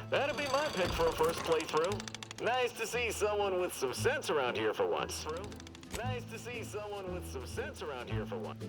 That'd be my pick for a first playthrough. Nice to see someone with some sense around here for once. Nice to see someone with some sense around here for once.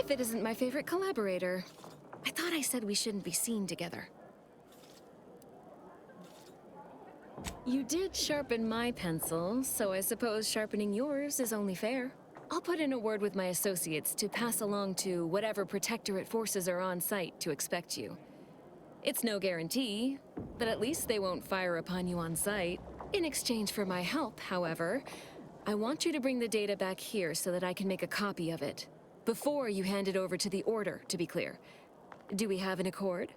If it isn't my favorite collaborator. I thought I said we shouldn't be seen together. You did sharpen my pencil, so I suppose sharpening yours is only fair. I'll put in a word with my associates to pass along to whatever Protectorate forces are on site to expect you. It's no guarantee, but at least they won't fire upon you on site. In exchange for my help, however, I want you to bring the data back here so that I can make a copy of it. Before you hand it over to the Order, to be clear. Do we have an accord?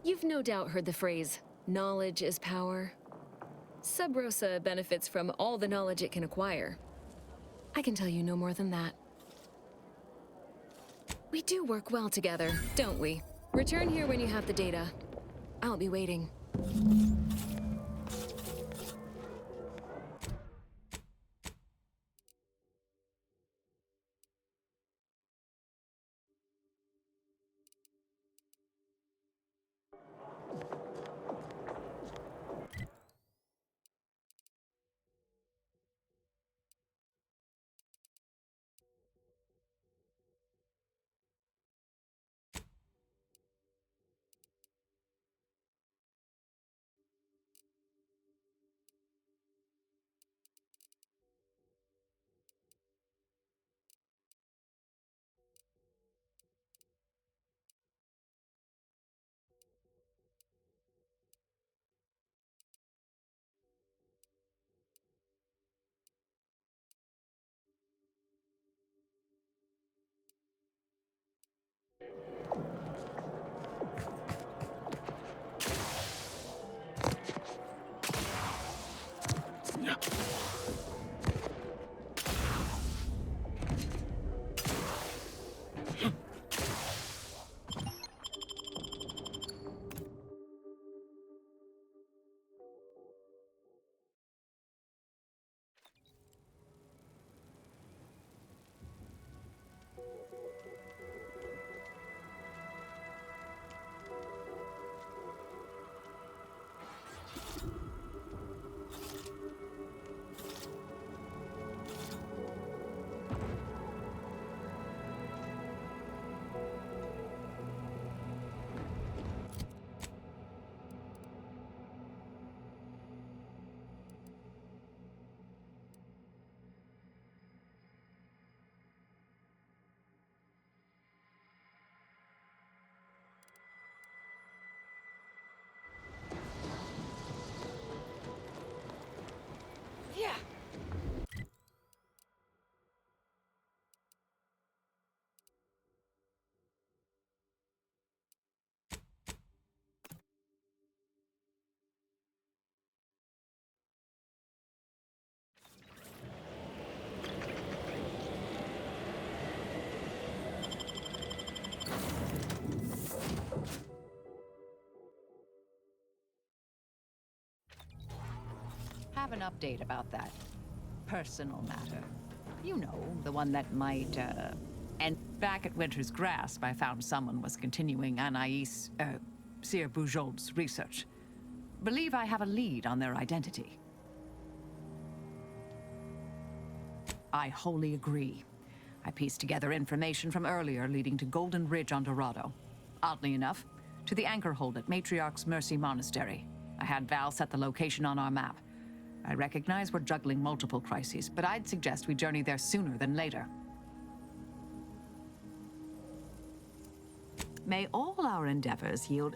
You've no doubt heard the phrase, knowledge is power. Sub Rosa benefits from all the knowledge it can acquire. I can tell you no more than that. We do work well together, don't we? Return here when you have the data. I'll be waiting. have an update about that personal matter. You know, the one that might, And back at Winter's Grasp, I found someone was continuing Anais, Sir Bujold's research. Believe I have a lead on their identity. I wholly agree. I pieced together information from earlier leading to Golden Ridge on Dorado. Oddly enough, to the anchor hold at Matriarch's Mercy Monastery. I had Val set the location on our map. I recognize we're juggling multiple crises, but I'd suggest we journey there sooner than later. May all our endeavors yield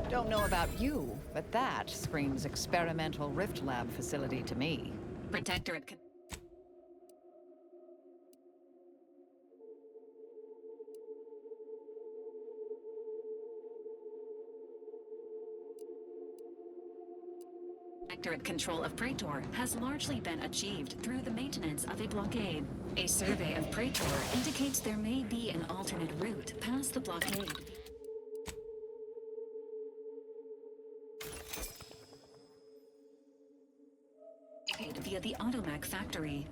Don't know about you, but that screams experimental Rift Lab facility to me. Protectorate. Protectorate control of Praetor has largely been achieved through the maintenance of a blockade. A survey of Praetor indicates there may be an alternate route past the blockade. Via the Automech factory.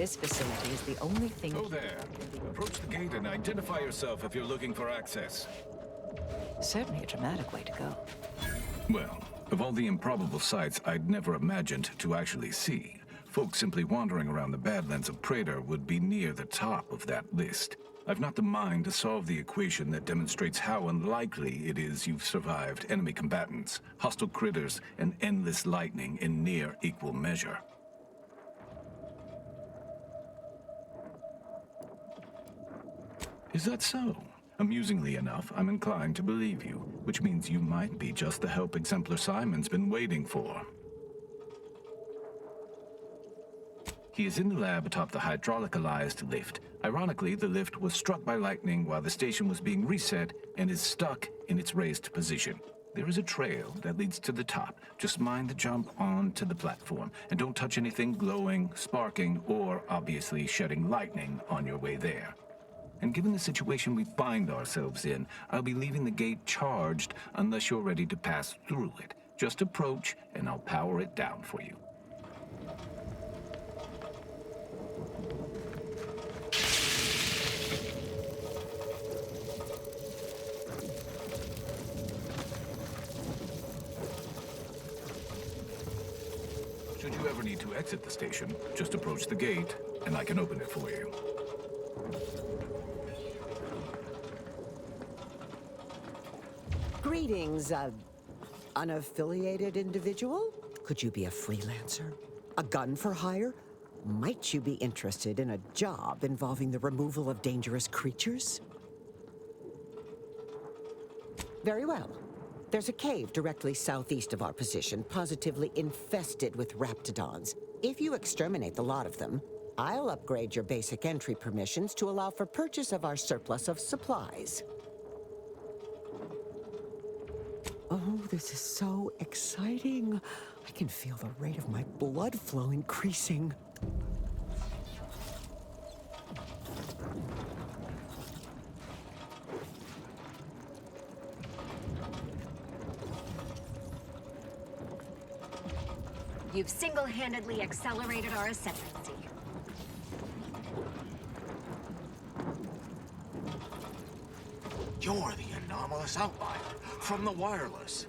This facility is the only thing... Oh there. Approach the gate and identify yourself if you're looking for access. Certainly a dramatic way to go. Well, of all the improbable sights I'd never imagined to actually see, folks simply wandering around the Badlands of Praetor would be near the top of that list. I've not the mind to solve the equation that demonstrates how unlikely it is you've survived enemy combatants, hostile critters, and endless lightning in near equal measure. Is that so? Amusingly enough, I'm inclined to believe you, which means you might be just the help Exemplar Simon's been waiting for. He is in the lab atop the hydraulicalized lift. Ironically, the lift was struck by lightning while the station was being reset and is stuck in its raised position. There is a trail that leads to the top. Just mind the jump onto the platform, and don't touch anything glowing, sparking, or obviously shedding lightning on your way there. And given the situation we find ourselves in, I'll be leaving the gate charged unless you're ready to pass through it. Just approach, and I'll power it down for you. Should you ever need to exit the station, just approach the gate, and I can open it for you. Greetings, unaffiliated individual? Could you be a freelancer? A gun for hire? Might you be interested in a job involving the removal of dangerous creatures? Very well. There's a cave directly southeast of our position, positively infested with raptidons. If you exterminate the lot of them, I'll upgrade your basic entry permissions to allow for purchase of our surplus of supplies. Oh, this is so exciting. I can feel the rate of my blood flow increasing. You've single-handedly accelerated our ascendancy. You're the anomalous outlier from the wireless.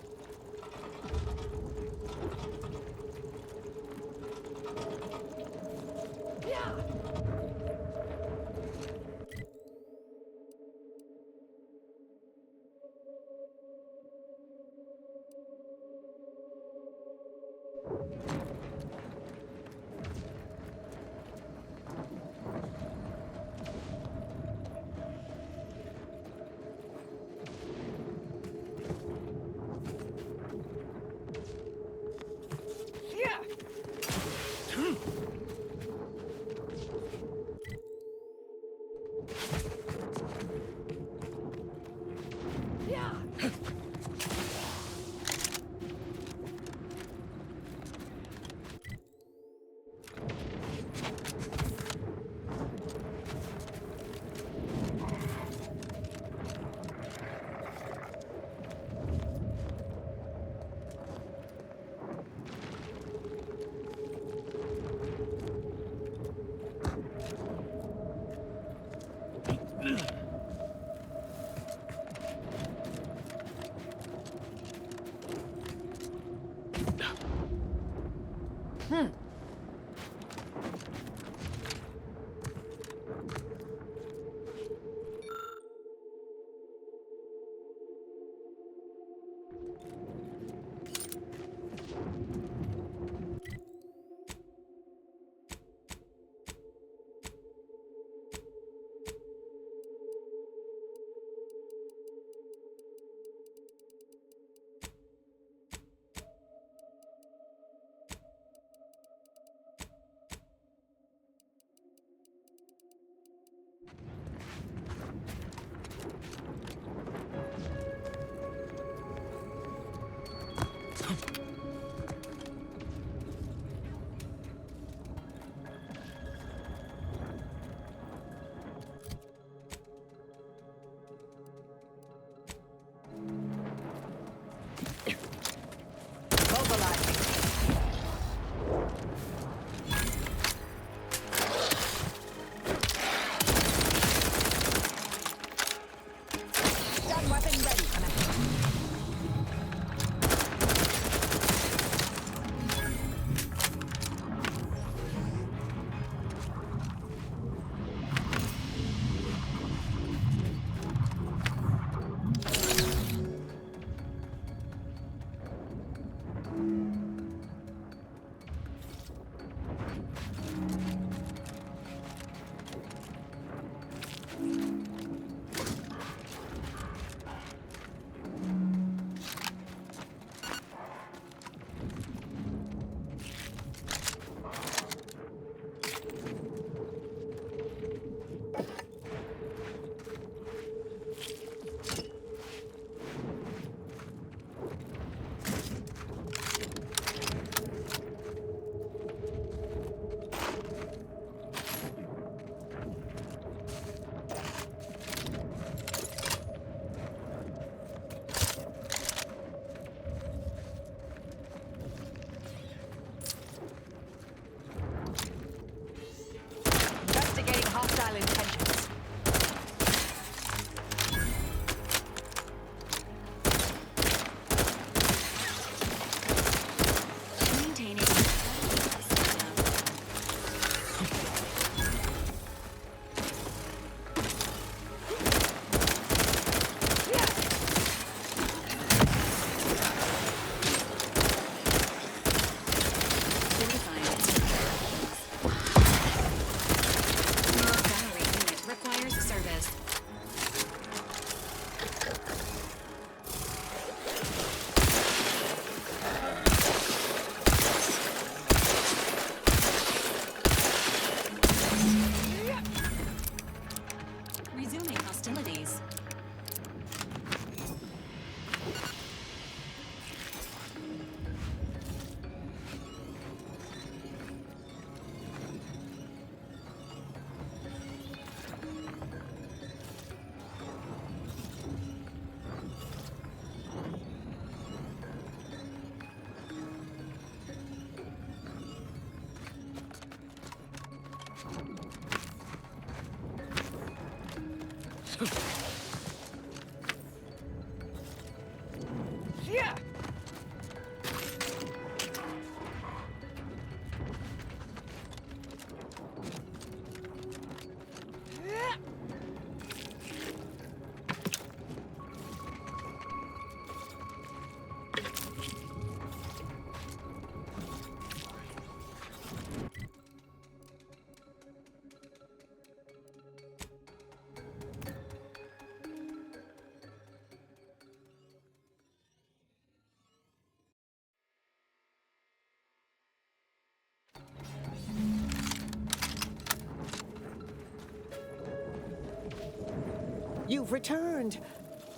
You've returned.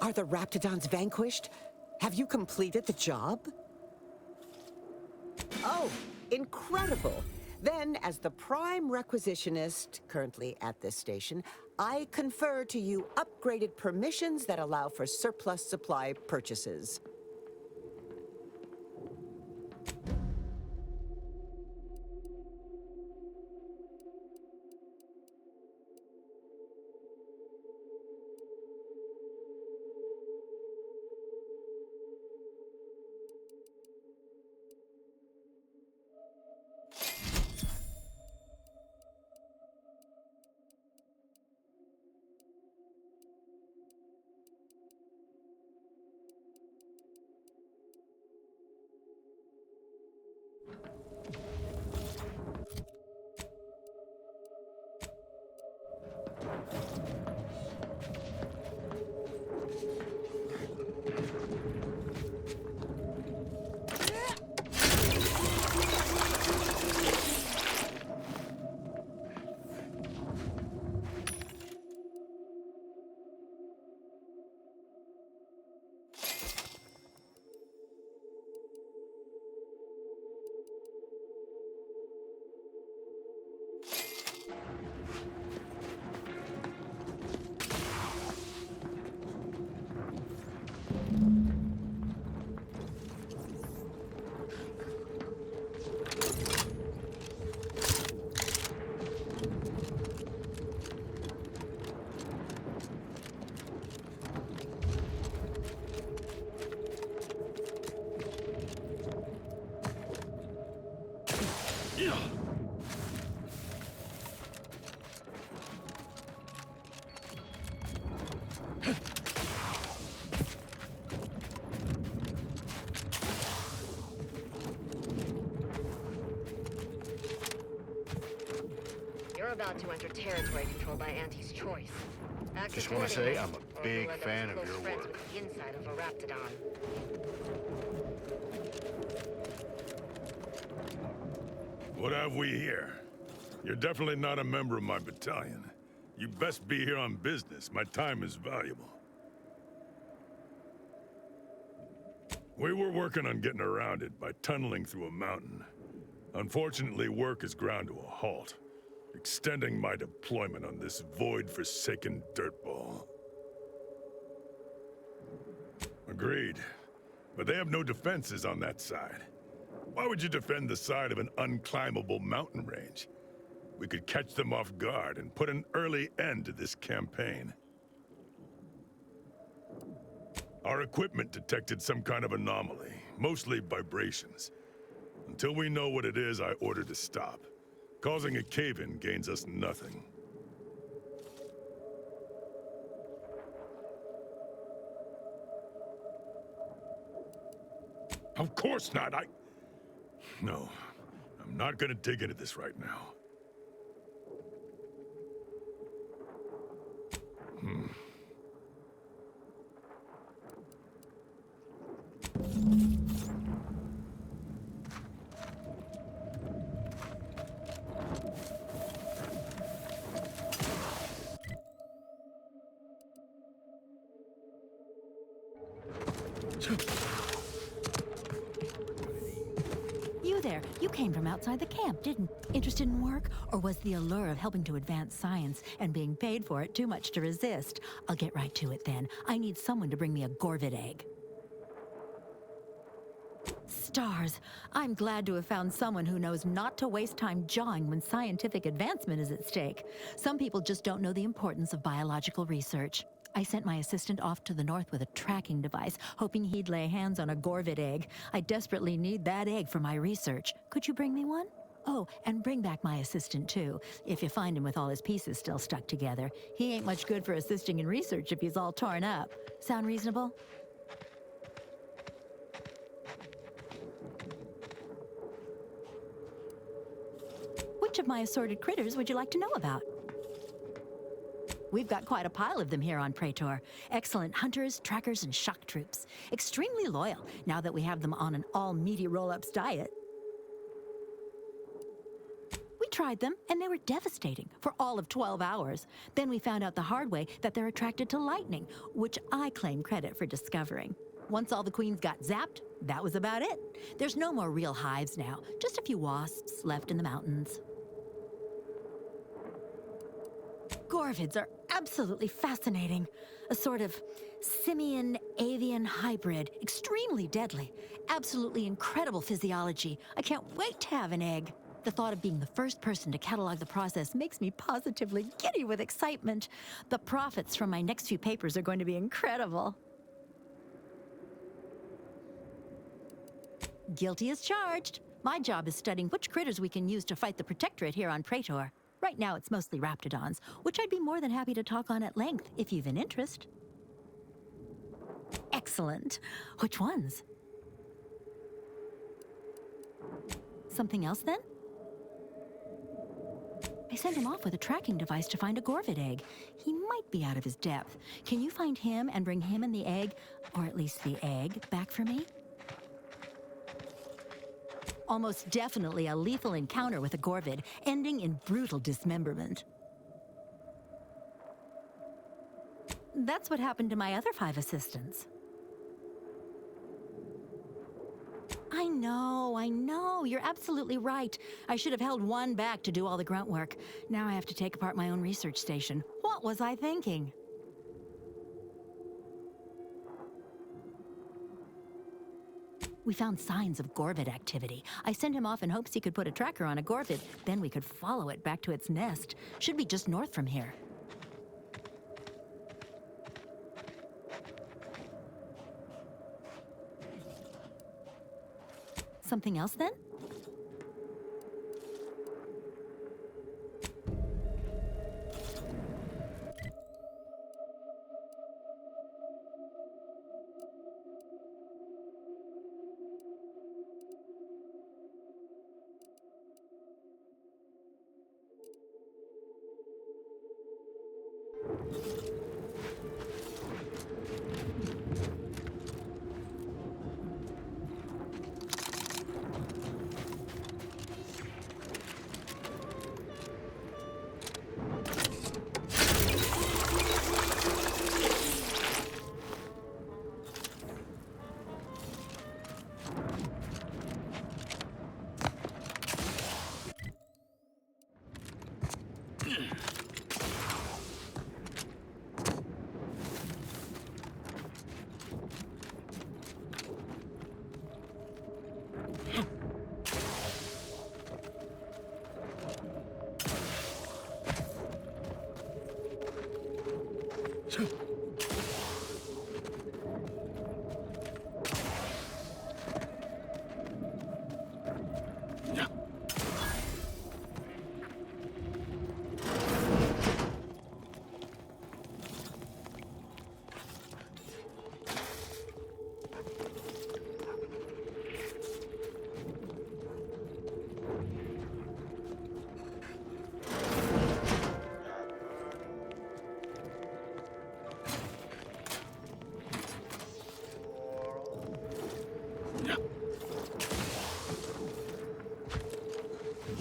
Are the Raptidons vanquished? Have you completed the job? Oh, incredible. Then, as the prime requisitionist currently at this station, I confer to you upgraded permissions that allow for surplus supply purchases. You're about to enter territory controlled by Auntie's choice. Act Just want to say I'm a accordingly, or big you'll end up fan as of close your friends work. with the inside of a Raptidon. What have we here? You're definitely not a member of my battalion. You best be here on business. My time is valuable. We were working on getting around it by tunneling through a mountain. Unfortunately, work is ground to a halt, extending my deployment on this void-forsaken dirtball. Agreed. But they have no defenses on that side. Why would you defend the side of an unclimbable mountain range? We could catch them off guard and put an early end to this campaign. Our equipment detected some kind of anomaly, mostly vibrations. Until we know what it is, I ordered to stop. Causing a cave-in gains us nothing. Of course not, No, I'm not gonna dig into this right now. You there. You came from outside the camp, didn't? Interested in work? Or was the allure of helping to advance science and being paid for it too much to resist? I'll get right to it then. I need someone to bring me a Gorvid egg. Stars. I'm glad to have found someone who knows not to waste time jawing when scientific advancement is at stake. Some people just don't know the importance of biological research. I sent my assistant off to the north with a tracking device, hoping he'd lay hands on a Gorvid egg. I desperately need that egg for my research. Could you bring me one? Oh, and bring back my assistant, too, if you find him with all his pieces still stuck together. He ain't much good for assisting in research if he's all torn up. Sound reasonable? Which of my assorted critters would you like to know about? We've got quite a pile of them here on Praetor. Excellent hunters, trackers, and shock troops. Extremely loyal, now that we have them on an all-meaty roll-ups diet. We tried them, and they were devastating for all of 12 hours. Then we found out the hard way that they're attracted to lightning, which I claim credit for discovering. Once all the queens got zapped, that was about it. There's no more real hives now, just a few wasps left in the mountains. Gorvids are absolutely fascinating. A sort of simian-avian hybrid, extremely deadly. Absolutely incredible physiology. I can't wait to have an egg. The thought of being the first person to catalog the process makes me positively giddy with excitement. The profits from my next few papers are going to be incredible. Guilty as charged. My job is studying which critters we can use to fight the Protectorate here on Praetor. Right now, it's mostly Raptidons, which I'd be more than happy to talk on at length if you've an interest. Excellent. Which ones? Something else, then? I sent him off with a tracking device to find a Gorvid egg. He might be out of his depth. Can you find him and bring him and the egg, or at least the egg, back for me? Almost definitely a lethal encounter with a Gorvid, ending in brutal dismemberment. That's what happened to my other 5 assistants. I know. You're absolutely right. I should have held one back to do all the grunt work. Now I have to take apart my own research station. What was I thinking? We found signs of Gorvid activity. I sent him off in hopes he could put a tracker on a Gorvid. Then we could follow it back to its nest. Should be just north from here. Something else, then?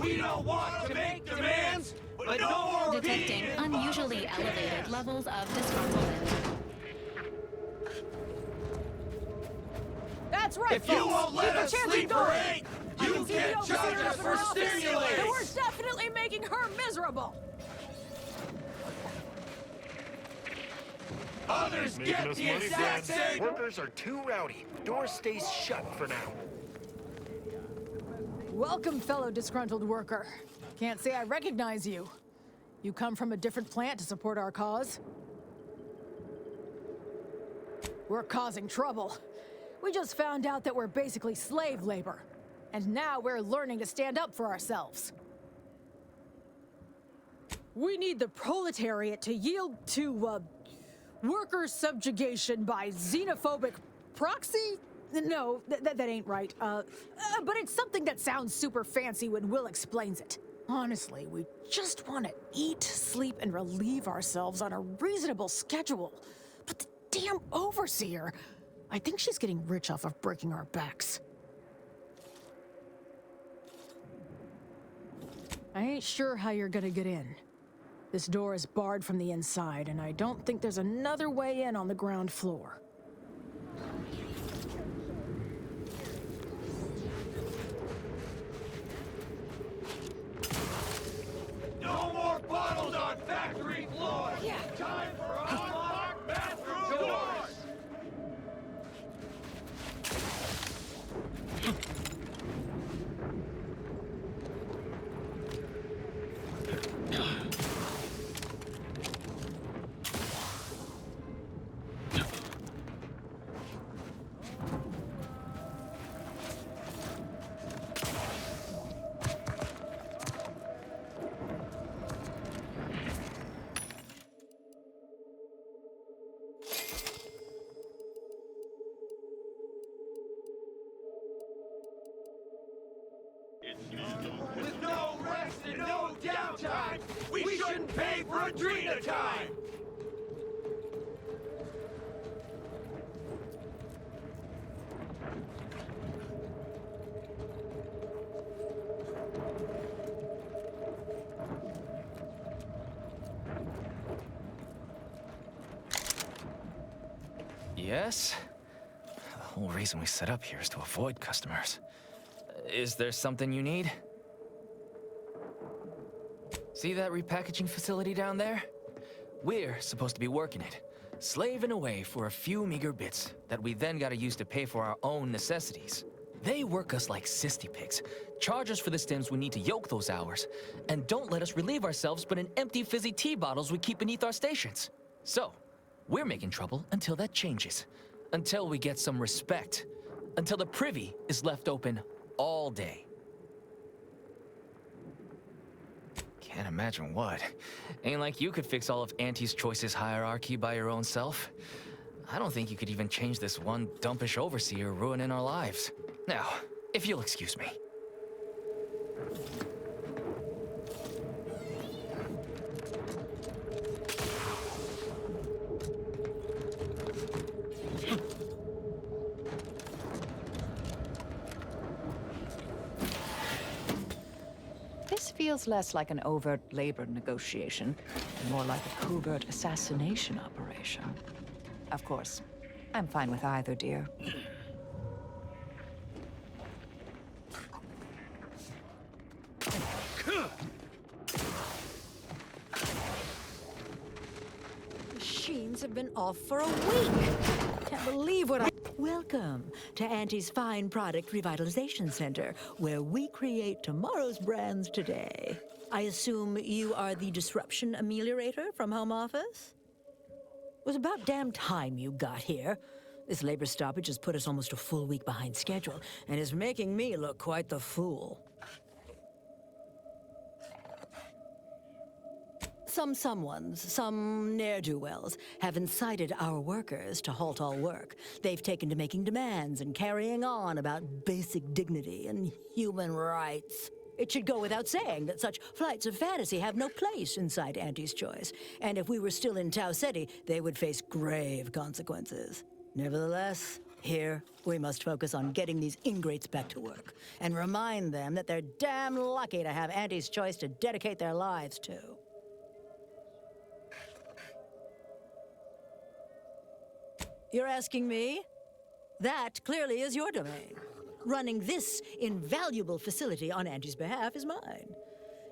We don't want to make demands, but no more Detecting unusually elevated levels of disgruntlement. That's right, If you won't let us sleep for 8, you can't charge us for stimulating! And we're definitely making her miserable! Others get the exact same! Workers are too rowdy. Door stays shut for now. Welcome, fellow disgruntled worker. Can't say I recognize you. You come from a different plant to support our cause? We're causing trouble. We just found out that we're basically slave labor. And now we're learning to stand up for ourselves. We need the proletariat to yield to, worker subjugation by xenophobic proxy? No, that ain't right. But it's something that sounds super fancy when Will explains it. Honestly, we just want to eat, sleep, and relieve ourselves on a reasonable schedule. But the damn overseer, I think she's getting rich off of breaking our backs. I ain't sure how you're gonna get in. This door is barred from the inside, and I don't think there's another way in on the ground floor. No more bottles on factory floors! Yeah. Time for unlocked bathroom doors! With no rest and no downtime, we shouldn't pay for Adrena time! Yes? The whole reason we set up here is to avoid customers. Is there something you need? See that repackaging facility down there? We're supposed to be working it, slaving away for a few meager bits that we then gotta use to pay for our own necessities. They work us like cysty pigs, charge us for the stems we need to yoke those hours, and don't let us relieve ourselves but in empty fizzy tea bottles we keep beneath our stations. So, we're making trouble until that changes. Until we get some respect. Until the privy is left open all day. Can't imagine what. Ain't like you could fix all of Auntie's Choice's hierarchy by your own self. I don't think you could even change this one dumpish overseer ruining our lives. Now, if you'll excuse me. This feels less like an overt labor negotiation, and more like a covert assassination operation. Of course, I'm fine with either, dear. Machines have been off for a week. Can't believe what I... Welcome to Auntie's Fine Product Revitalization Center, where we create tomorrow's brands today. I assume you are the disruption ameliorator from home office? It was about damn time you got here. This labor stoppage has put us almost a full week behind schedule, and is making me look quite the fool. Some ne'er-do-wells, have incited our workers to halt all work. They've taken to making demands and carrying on about basic dignity and human rights. It should go without saying that such flights of fantasy have no place inside Auntie's Choice, and if we were still in Tau Ceti, they would face grave consequences. Nevertheless, here, we must focus on getting these ingrates back to work, and remind them that they're damn lucky to have Auntie's Choice to dedicate their lives to. You're asking me? That clearly is your domain. Running this invaluable facility on Auntie's behalf is mine.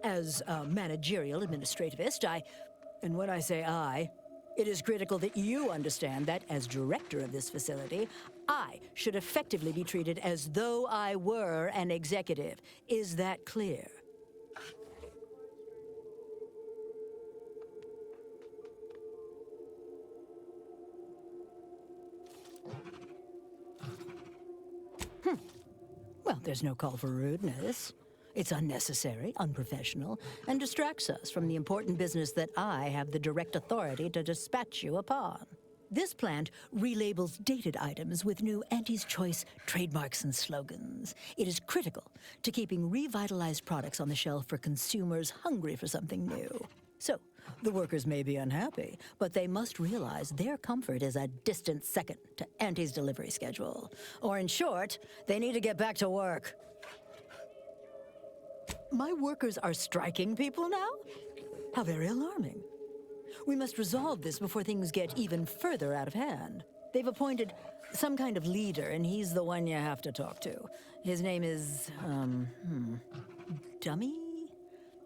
As a managerial administrativist, and when I say I, it is critical that you understand that as director of this facility, I should effectively be treated as though I were an executive. Is that clear? Well, there's no call for rudeness. It's unnecessary, unprofessional, and distracts us from the important business that I have the direct authority to dispatch you upon. This plant relabels dated items with new Auntie's Choice trademarks and slogans. It is critical to keeping revitalized products on the shelf for consumers hungry for something new. So, the workers may be unhappy, but they must realize their comfort is a distant second to Auntie's delivery schedule. Or in short, they need to get back to work. My workers are striking people now? How very alarming. We must resolve this before things get even further out of hand. They've appointed some kind of leader, and he's the one you have to talk to. His name is, Dummy?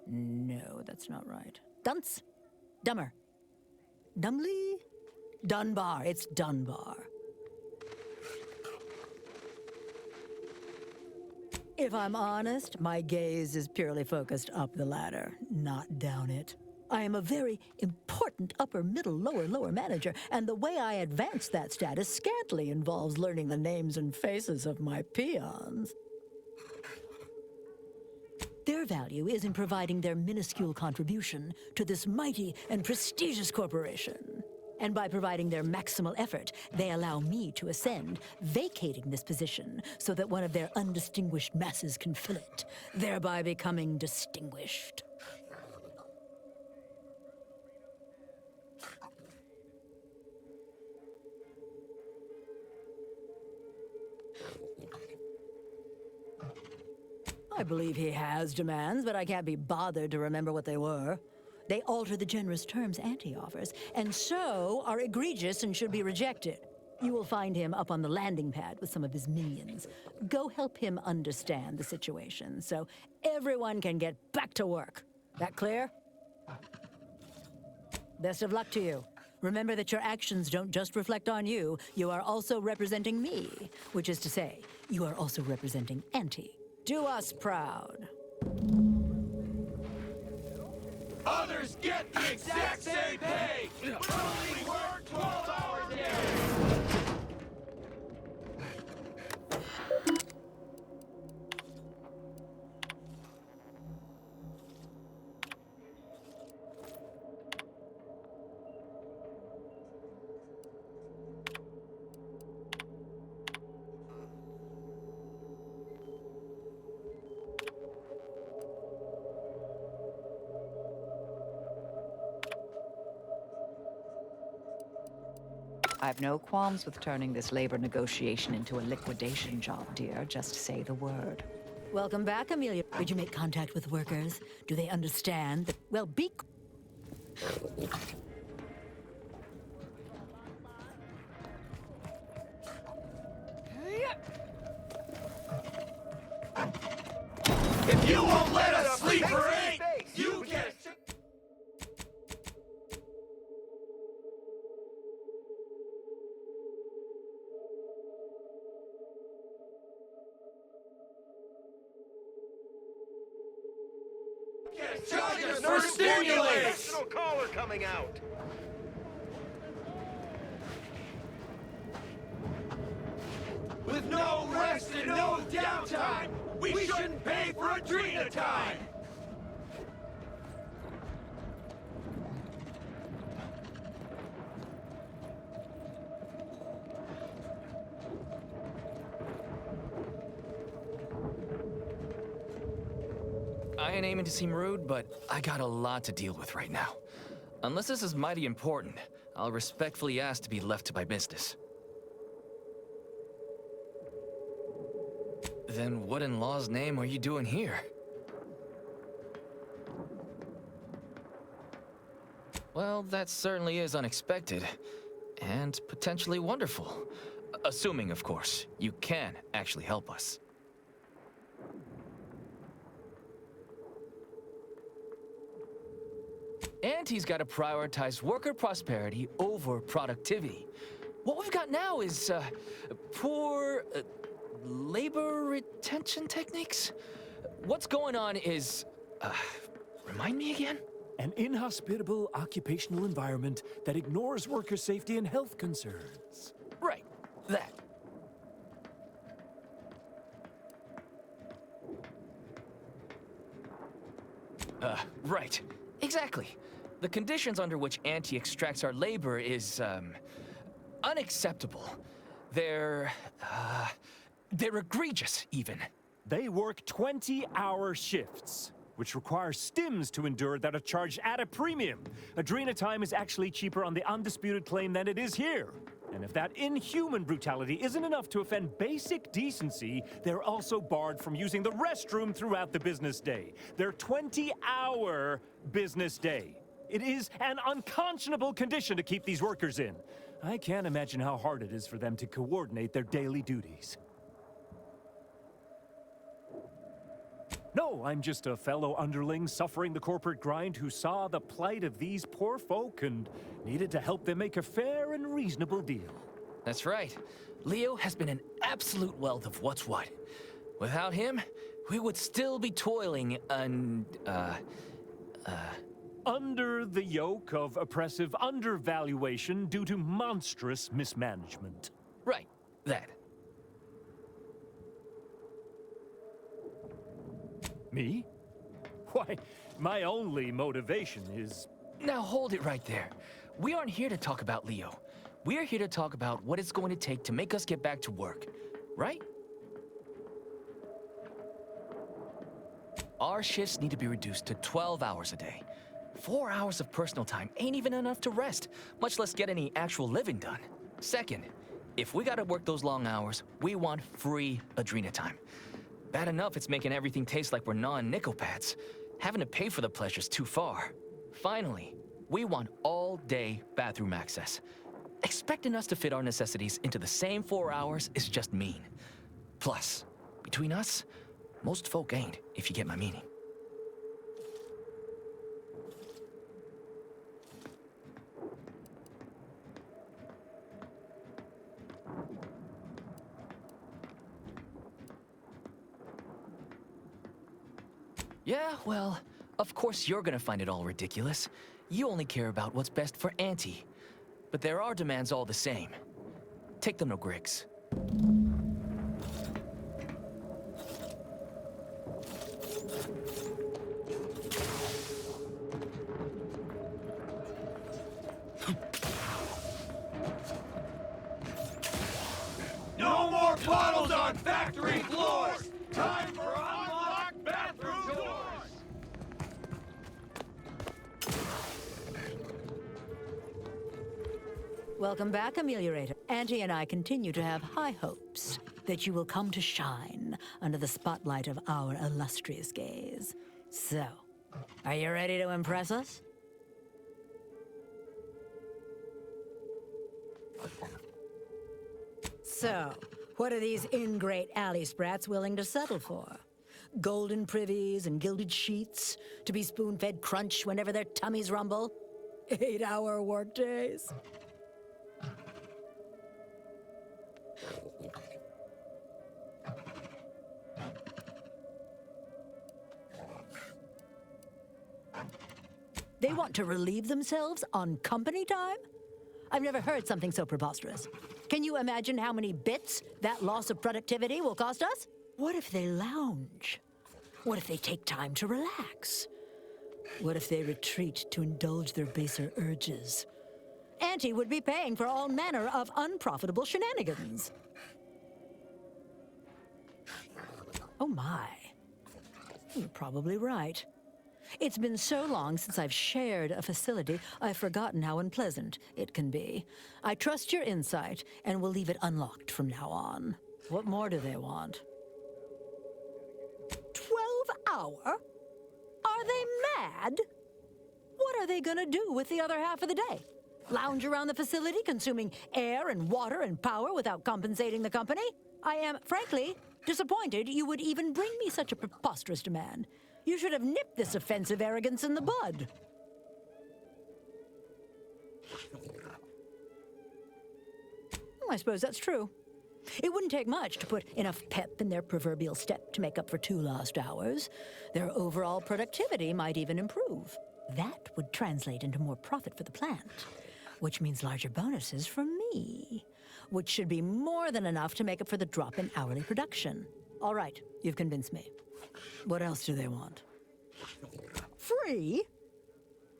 No, that's not right. Dunce? Dummer? Dumley? Dunbar. It's Dunbar. If I'm honest, my gaze is purely focused up the ladder, not down it. I am a very important upper, middle, lower manager, and the way I advance that status scantily involves learning the names and faces of my peons. Their value is in providing their minuscule contribution to this mighty and prestigious corporation. And by providing their maximal effort, they allow me to ascend, vacating this position so that one of their undistinguished masses can fill it, thereby becoming distinguished. I believe he has demands, but I can't be bothered to remember what they were. They alter the generous terms Auntie offers, and so are egregious and should be rejected. You will find him up on the landing pad with some of his minions. Go help him understand the situation so everyone can get back to work. That clear? Best of luck to you. Remember that your actions don't just reflect on you, you are also representing me, which is to say, you are also representing Auntie. Do us proud. Others get the exact same pay! Only work 12 hours a day! I've no qualms with turning this labor negotiation into a liquidation job, dear. Just say the word. Welcome back, Amelia. Did you make contact with workers? Do they understand that, well, If you won't let us sleep for 8, you get... Charges for stimulants! Professional caller coming out. With no rest and no downtime, we shouldn't pay for Adrena time! I ain't aiming to seem rude, but I got a lot to deal with right now. Unless this is mighty important, I'll respectfully ask to be left to my business. Then what in law's name are you doing here? Well, that certainly is unexpected, and potentially wonderful. Assuming, of course, you can actually help us. Auntie's got to prioritize worker prosperity over productivity. What we've got now is, poor, labor retention techniques? What's going on is, remind me again? An inhospitable occupational environment that ignores worker safety and health concerns. Right, that. Right. Exactly. The conditions under which Auntie extracts our labor is, unacceptable. They're egregious, even. They work 20-hour shifts, which require stims to endure that are charged at a premium. Adrena time is actually cheaper on the undisputed claim than it is here. And if that inhuman brutality isn't enough to offend basic decency, they're also barred from using the restroom throughout the business day. Their 20-hour business day. It is an unconscionable condition to keep these workers in. I can't imagine how hard it is for them to coordinate their daily duties. No, I'm just a fellow underling suffering the corporate grind who saw the plight of these poor folk and needed to help them make a fair and reasonable deal. That's right. Leo has been an absolute wealth of what's what. Without him, we would still be toiling under the yoke of oppressive undervaluation due to monstrous mismanagement. Right, that. Me? Why, my only motivation is... Now hold it right there. We aren't here to talk about Leo. We're here to talk about what it's going to take to make us get back to work, right? Our shifts need to be reduced to 12 hours a day. 4 hours of personal time ain't even enough to rest, much less get any actual living done. Second, if we gotta work those long hours, we want free Adrena time. Bad enough it's making everything taste like we're non-Nicopads. Having to pay for the pleasure's too far. Finally, we want all-day bathroom access. Expecting us to fit our necessities into the same 4 hours is just mean. Plus, between us, most folk ain't, if you get my meaning. Yeah, well, of course you're gonna find it all ridiculous. You only care about what's best for Auntie. But there are demands all the same. Take them to Griggs. No more bottles on factory floors! Time for unlocked bathroom doors! Welcome back, Ameliorator. Auntie and I continue to have high hopes that you will come to shine under the spotlight of our illustrious gaze. So, are you ready to impress us? So, what are these ingrate alley sprats willing to settle for? Golden privies and gilded sheets to be spoon-fed crunch whenever their tummies rumble? 8-hour workdays? They want to relieve themselves on company time? I've never heard something so preposterous. Can you imagine how many bits that loss of productivity will cost us? What if they lounge? What if they take time to relax? What if they retreat to indulge their baser urges? Auntie would be paying for all manner of unprofitable shenanigans. Oh my. You're probably right. It's been so long since I've shared a facility, I've forgotten how unpleasant it can be. I trust your insight and will leave it unlocked from now on. What more do they want? 12-hour? Are they mad? What are they gonna do with the other half of the day? Lounge around the facility, consuming air and water and power without compensating the company? I am, frankly, disappointed you would even bring me such a preposterous demand. You should have nipped this offensive arrogance in the bud. I suppose that's true. It wouldn't take much to put enough pep in their proverbial step to make up for 2 lost hours. Their overall productivity might even improve. That would translate into more profit for the plant, which means larger bonuses from me, which should be more than enough to make up for the drop in hourly production. All right, you've convinced me. What else do they want? Free?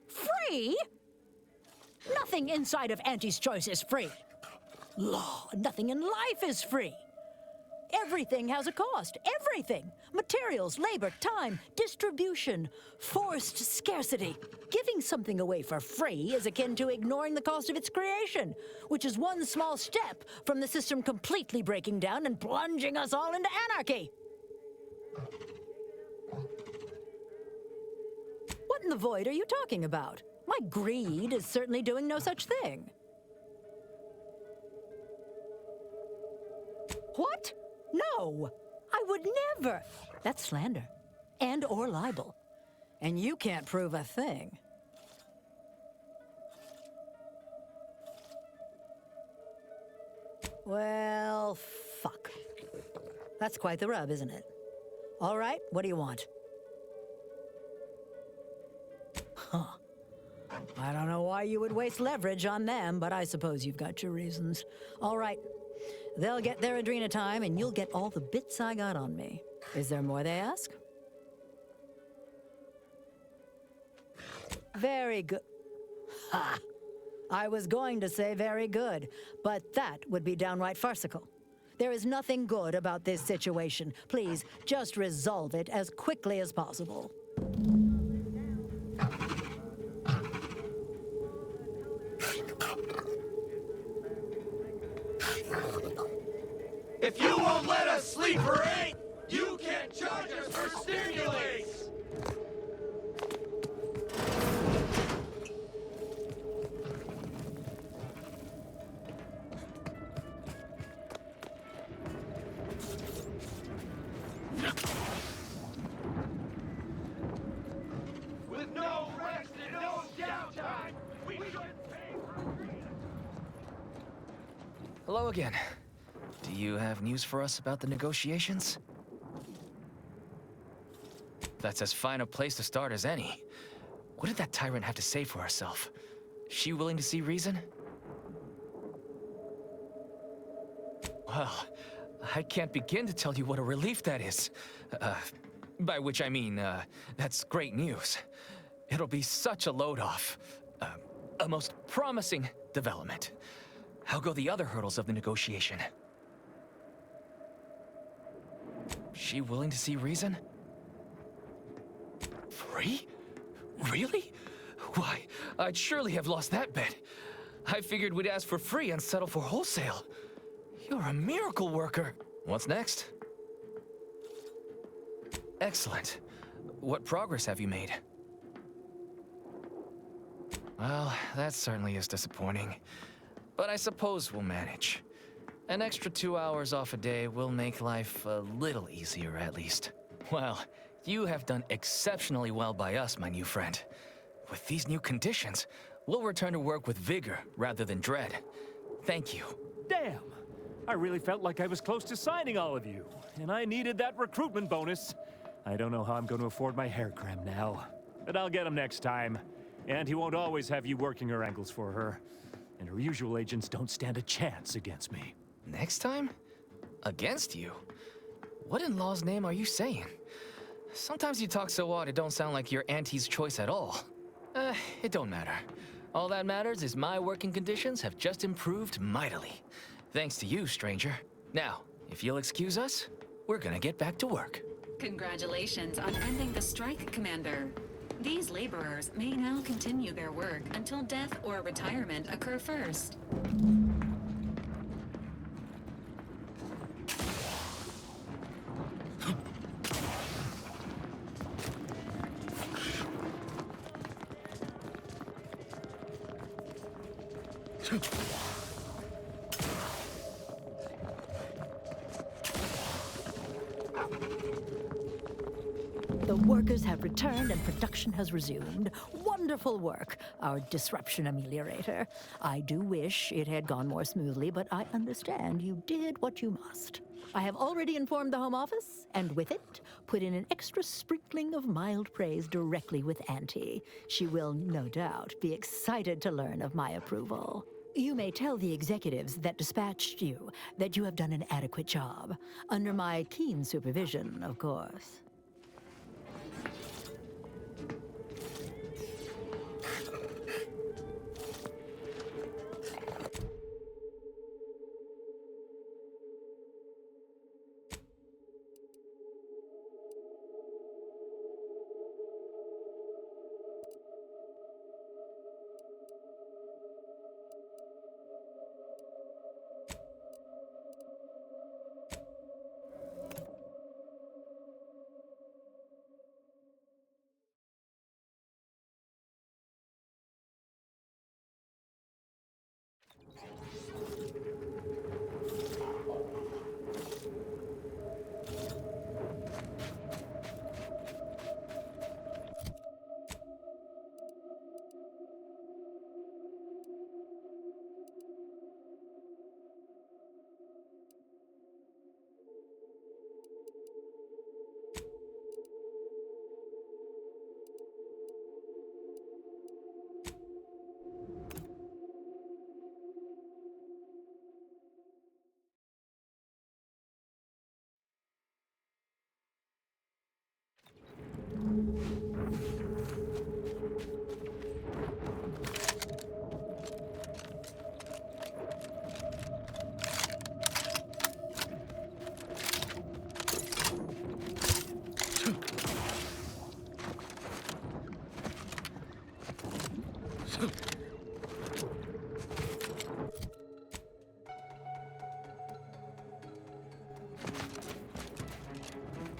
Free? Nothing inside of Auntie's Choice is free. Law, nothing in life is free. Everything has a cost. Everything. Materials, labor, time, distribution, forced scarcity. Giving something away for free is akin to ignoring the cost of its creation, which is one small step from the system completely breaking down and plunging us all into anarchy. What in the void are you talking about? My greed is certainly doing no such thing. What? No! I would never! That's slander. And or libel. And you can't prove a thing. Well, fuck. That's quite the rub, isn't it? All right, what do you want? Huh. I don't know why you would waste leverage on them, but I suppose you've got your reasons. All right. They'll get their Adrena time, and you'll get all the bits I got on me. Is there more they ask? Very good. Ha! I was going to say very good, but that would be downright farcical. There is nothing good about this situation. Please, just resolve it as quickly as possible. If you won't let us sleep for 8, you can't charge us for stimulates! With no rest and no downtime, we should pay for freedom! Hello again. Do you have news for us about the negotiations? That's as fine a place to start as any. What did that tyrant have to say for herself? She willing to see reason? Well, I can't begin to tell you what a relief that is. By which I mean, that's great news. It'll be such a load off. A most promising development. How go the other hurdles of the negotiation? She willing to see reason? Free? Really? Why, I'd surely have lost that bet. I figured we'd ask for free and settle for wholesale. You're a miracle worker. What's next? Excellent. What progress have you made? Well, that certainly is disappointing. But I suppose we'll manage. An extra 2 hours off a day will make life a little easier, at least. Well, you have done exceptionally well by us, my new friend. With these new conditions, we'll return to work with vigor rather than dread. Thank you. Damn! I really felt like I was close to signing all of you, and I needed that recruitment bonus. I don't know how I'm going to afford my hair cream now, but I'll get him next time. And he won't always have you working her ankles for her. And her usual agents don't stand a chance against me. Next time? Against you? What in law's name are you saying? Sometimes you talk so odd it don't sound like you're Auntie's choice at all. It don't matter. All that matters is my working conditions have just improved mightily. Thanks to you, stranger. Now, if you'll excuse us, we're gonna get back to work. Congratulations on ending the strike, Commander. These laborers may now continue their work until death or retirement occur first. The workers have returned and production has resumed. Wonderful work, our disruption ameliorator. I do wish it had gone more smoothly, but I understand you did what you must. I have already informed the Home Office, and with it, put in an extra sprinkling of mild praise directly with Auntie. She will, no doubt, be excited to learn of my approval. You may tell the executives that dispatched you that you have done an adequate job. Under my keen supervision, of course.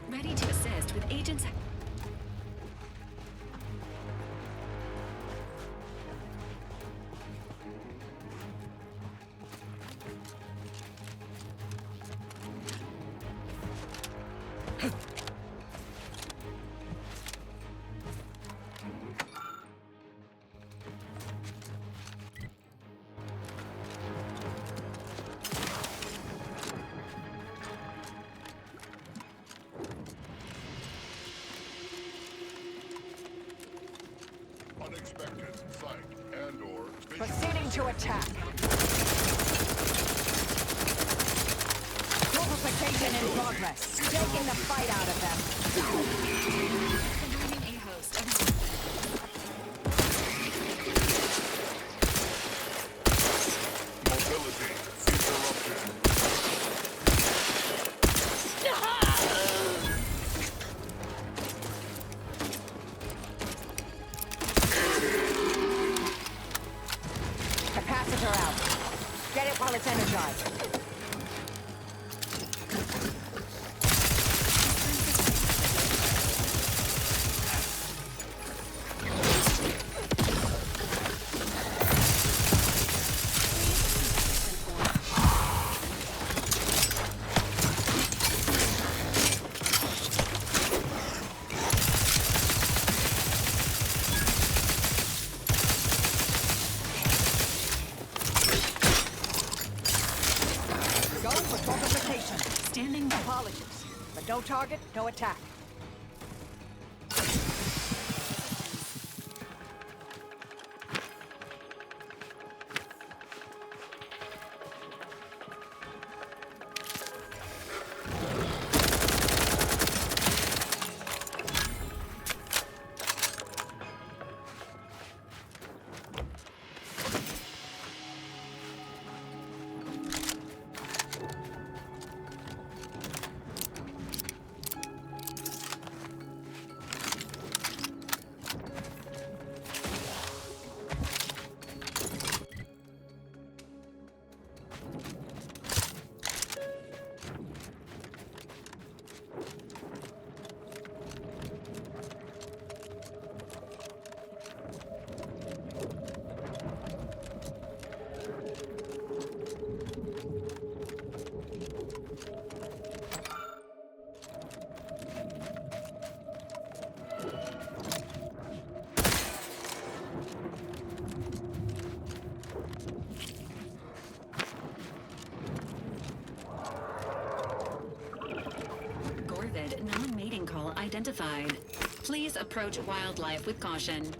Ready to assist with agents. Unexpected sight and/or Proceeding to attack. Fortification in progress. Taking the fight out of them. Conjoining a host of mobility interrupted. Capacitor out. Get it while it's energized. standing by. Apologies, but no target, no attack. Non-mating call identified. Please approach wildlife with caution.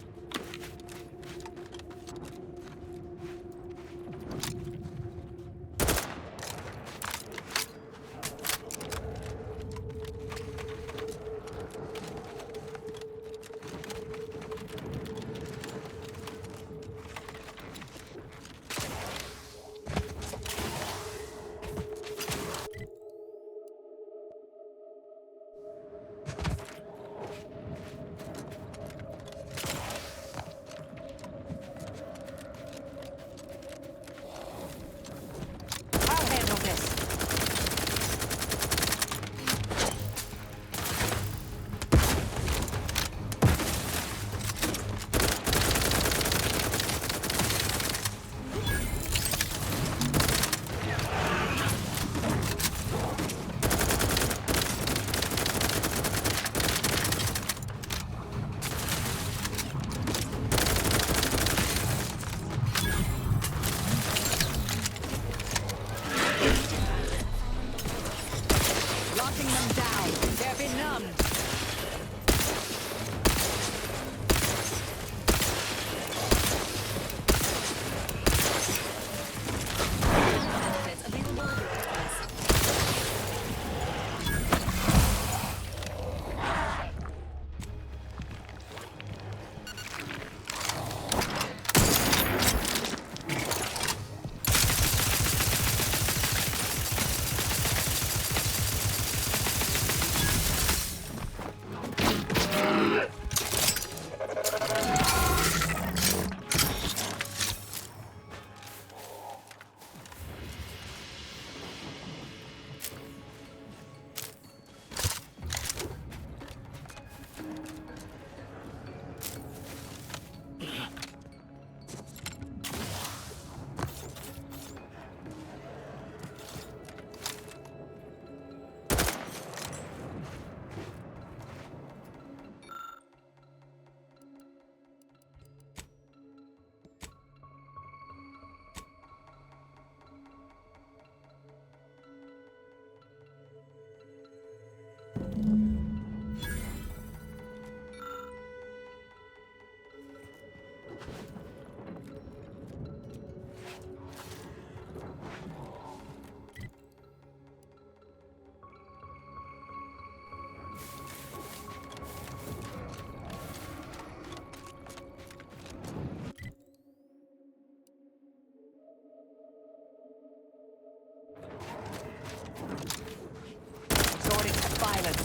silence.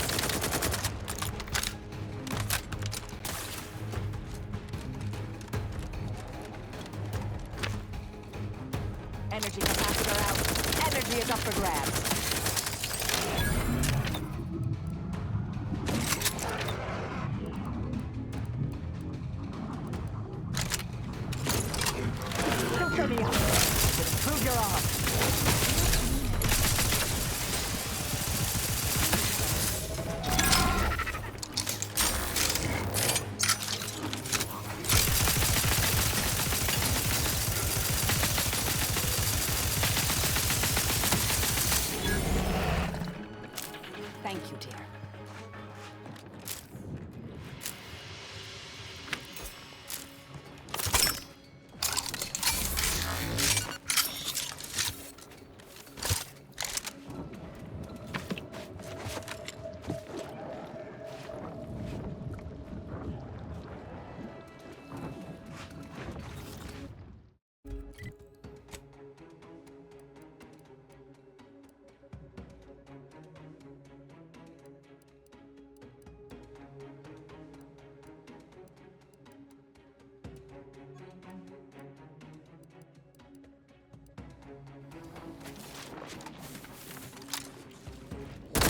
Energy capacitor out. Energy is up for grabs. Improve your arm. Thank you, dear.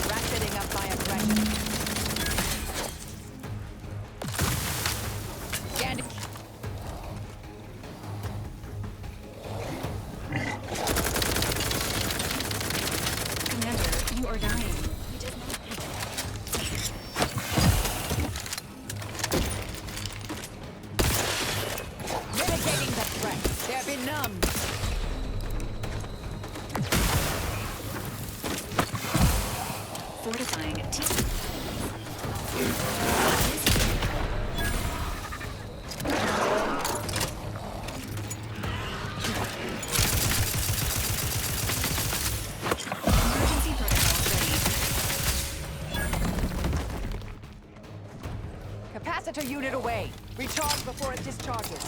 Ratcheting up my aggression. Stand. Commander, you are dying. Mitigating the threat. They're benumbed. Fortifying T. Emergency protocol ready. Capacitor unit away. Recharge before it discharges.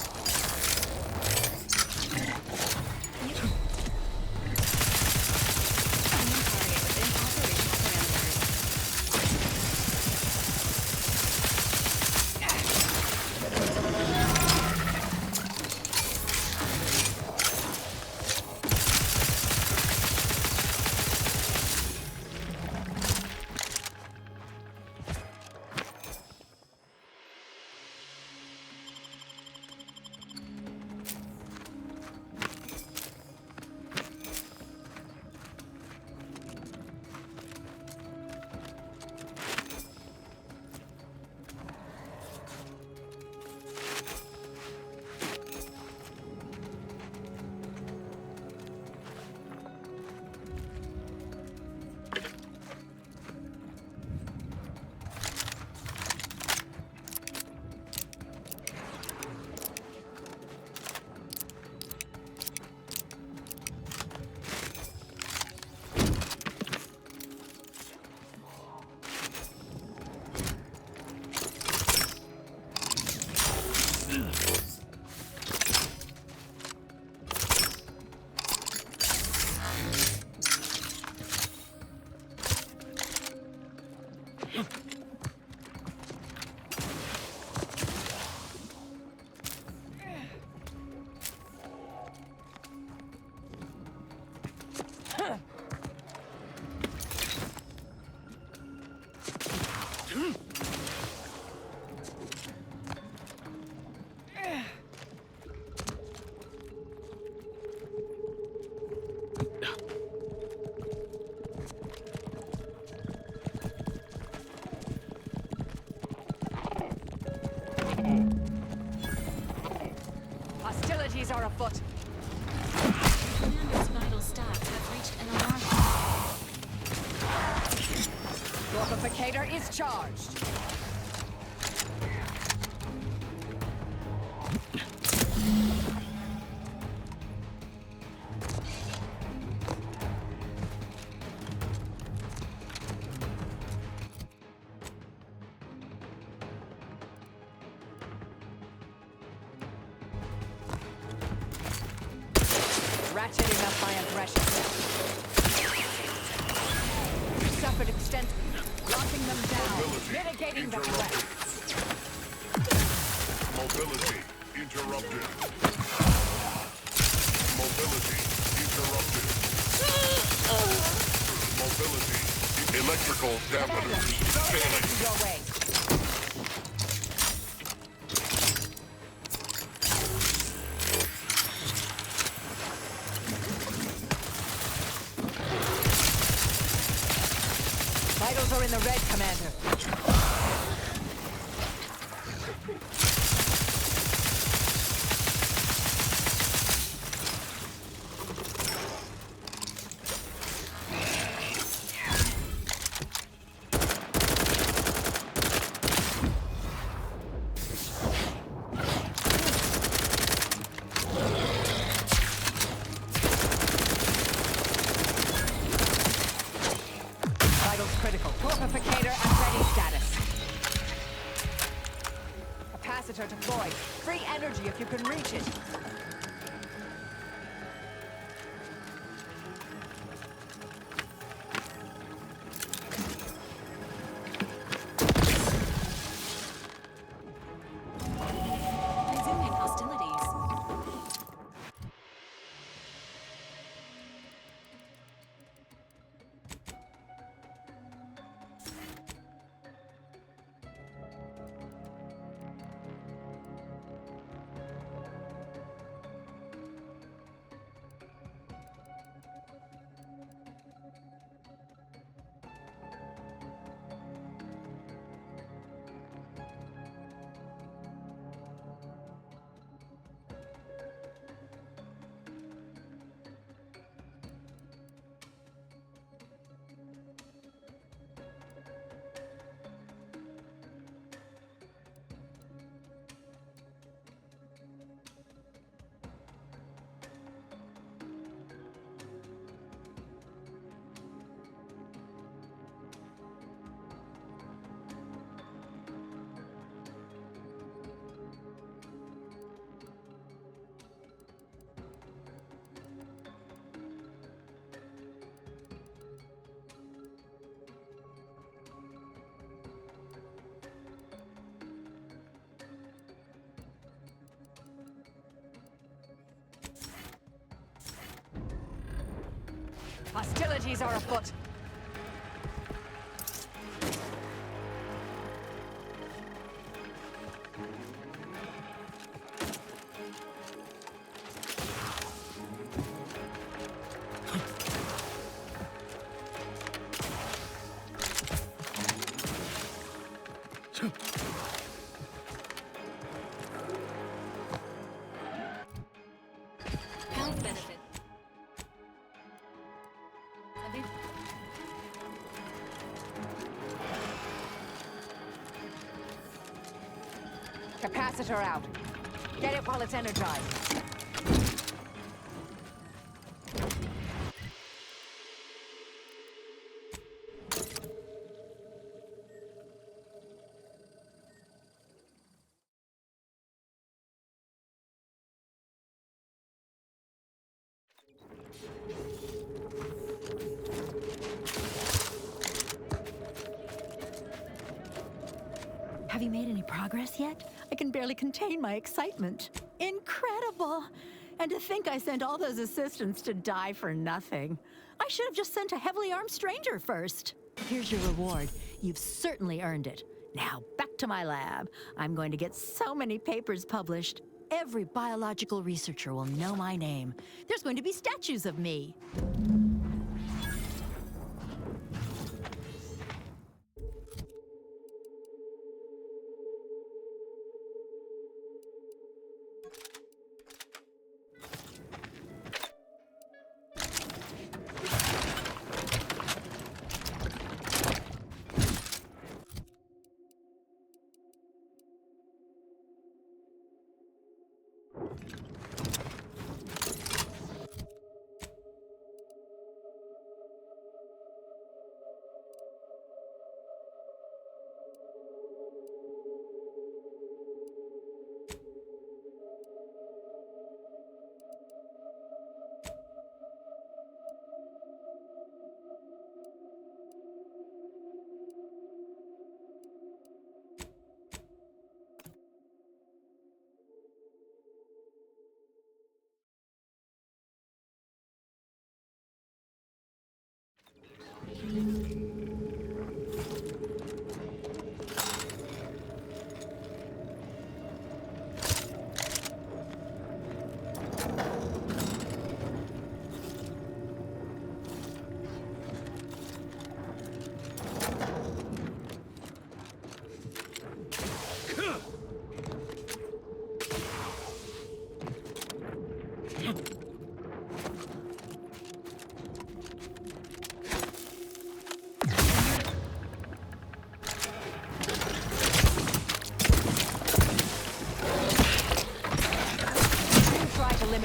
Hostilities are afoot. Commander's vital stats have reached an alarm. Mortificator is charged. Ratcheting up my aggression. Suffered extent. Locking them down. Mitigating the threat. Mobility interrupted. Mobility interrupted. Mobility. Electrical dampeners failing. Your way. Vitals are in the red, Commander. Critical. Torpificator at ready status. Capacitor deployed. Free energy if you can reach it. Resuming hostilities. Hostilities are afoot. Health benefit. Capacitor out. Get it while it's energized. Have you made any progress yet? I can barely contain my excitement. Incredible! And to think I sent all those assistants to die for nothing. I should have just sent a heavily armed stranger first. Here's your reward. You've certainly earned it. Now, back to my lab. I'm going to get so many papers published. Every biological researcher will know my name. There's going to be statues of me.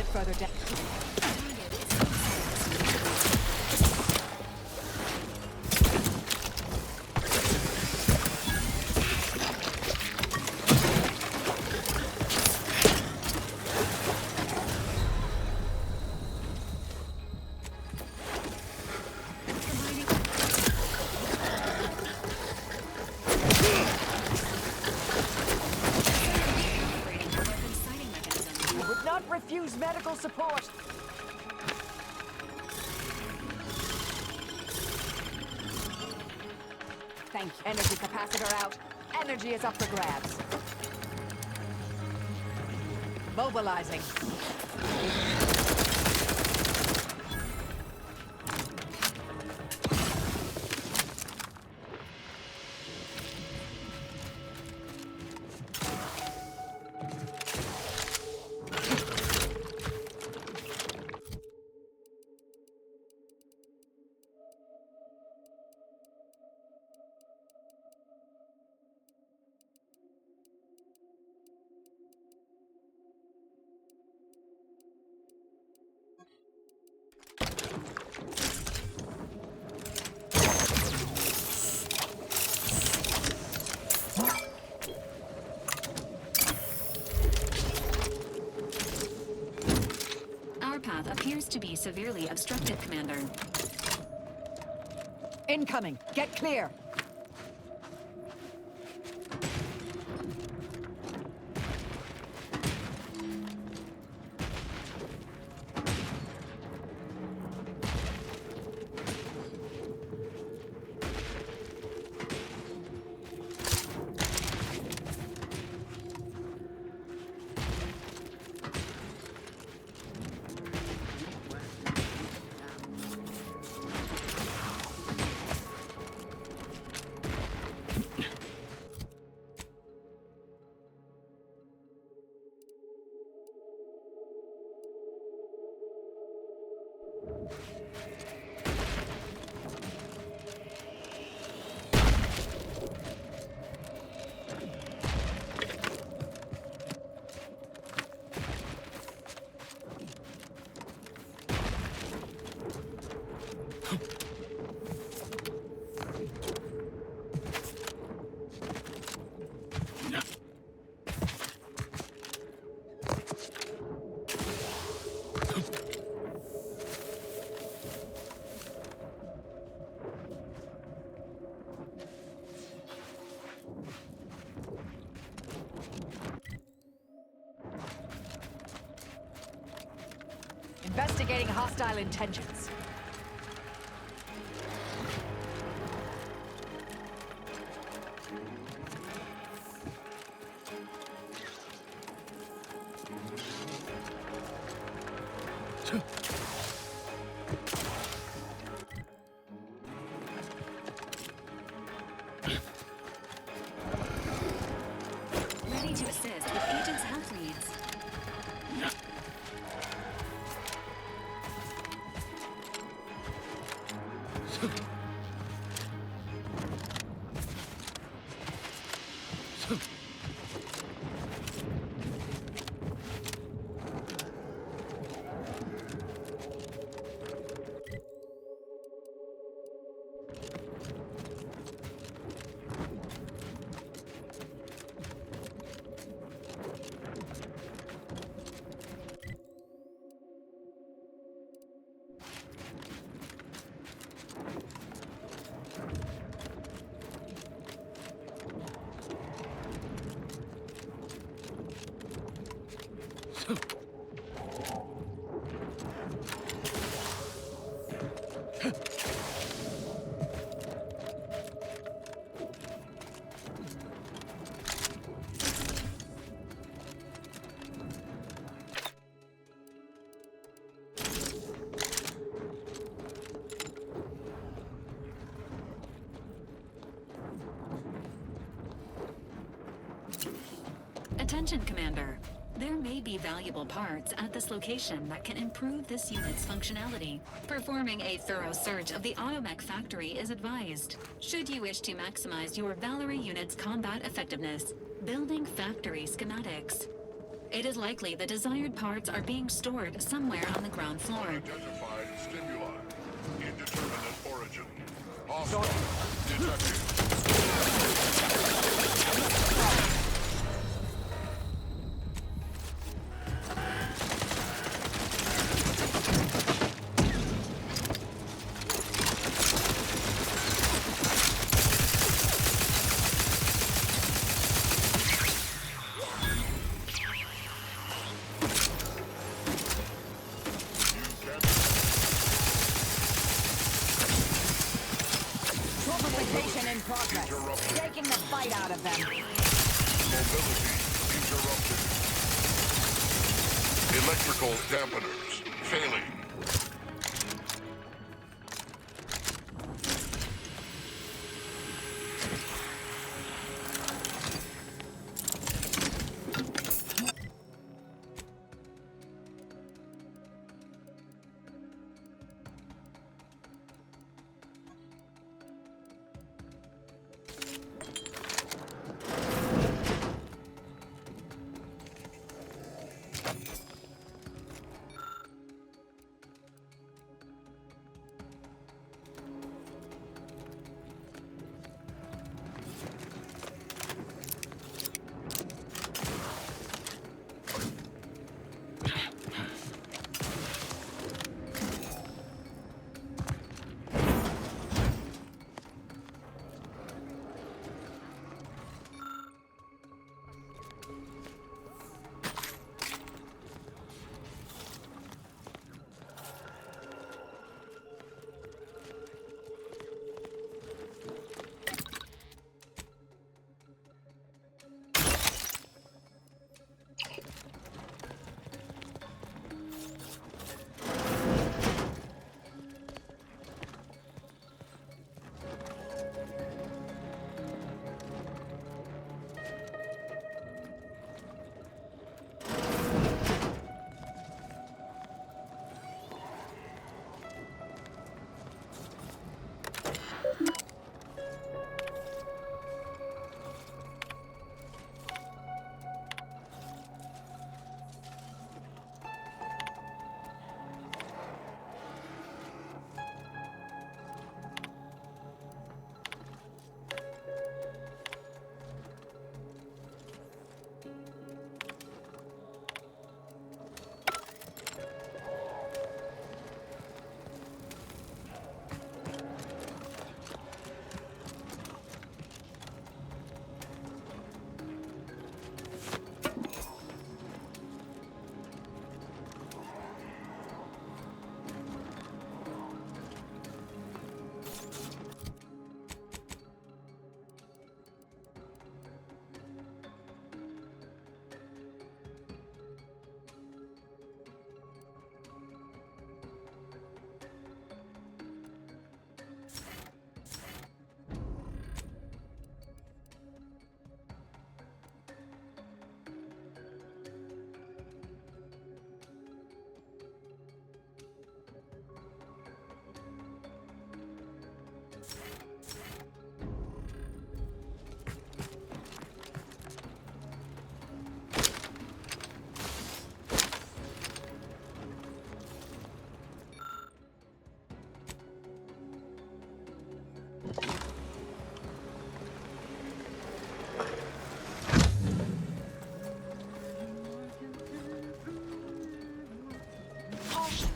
further down. Refuse medical support. Thank you. Energy capacitor out. Energy is up for grabs. Mobilizing. Appears to be severely obstructed, Commander. Incoming. Get clear. Investigating hostile intentions. Ready to assist with Agent's health needs. Attention, Commander. There may be valuable parts at this location that can improve this unit's functionality. Performing a thorough search of the Automech factory is advised. Should you wish to maximize your Valerie unit's combat effectiveness, building factory schematics. It is likely the desired parts are being stored somewhere on the ground floor. Unidentified stimuli. Indeterminate origin. Hostile detected. In progress. Taking the fight out of them. Mobility interrupted. Electrical dampeners failing.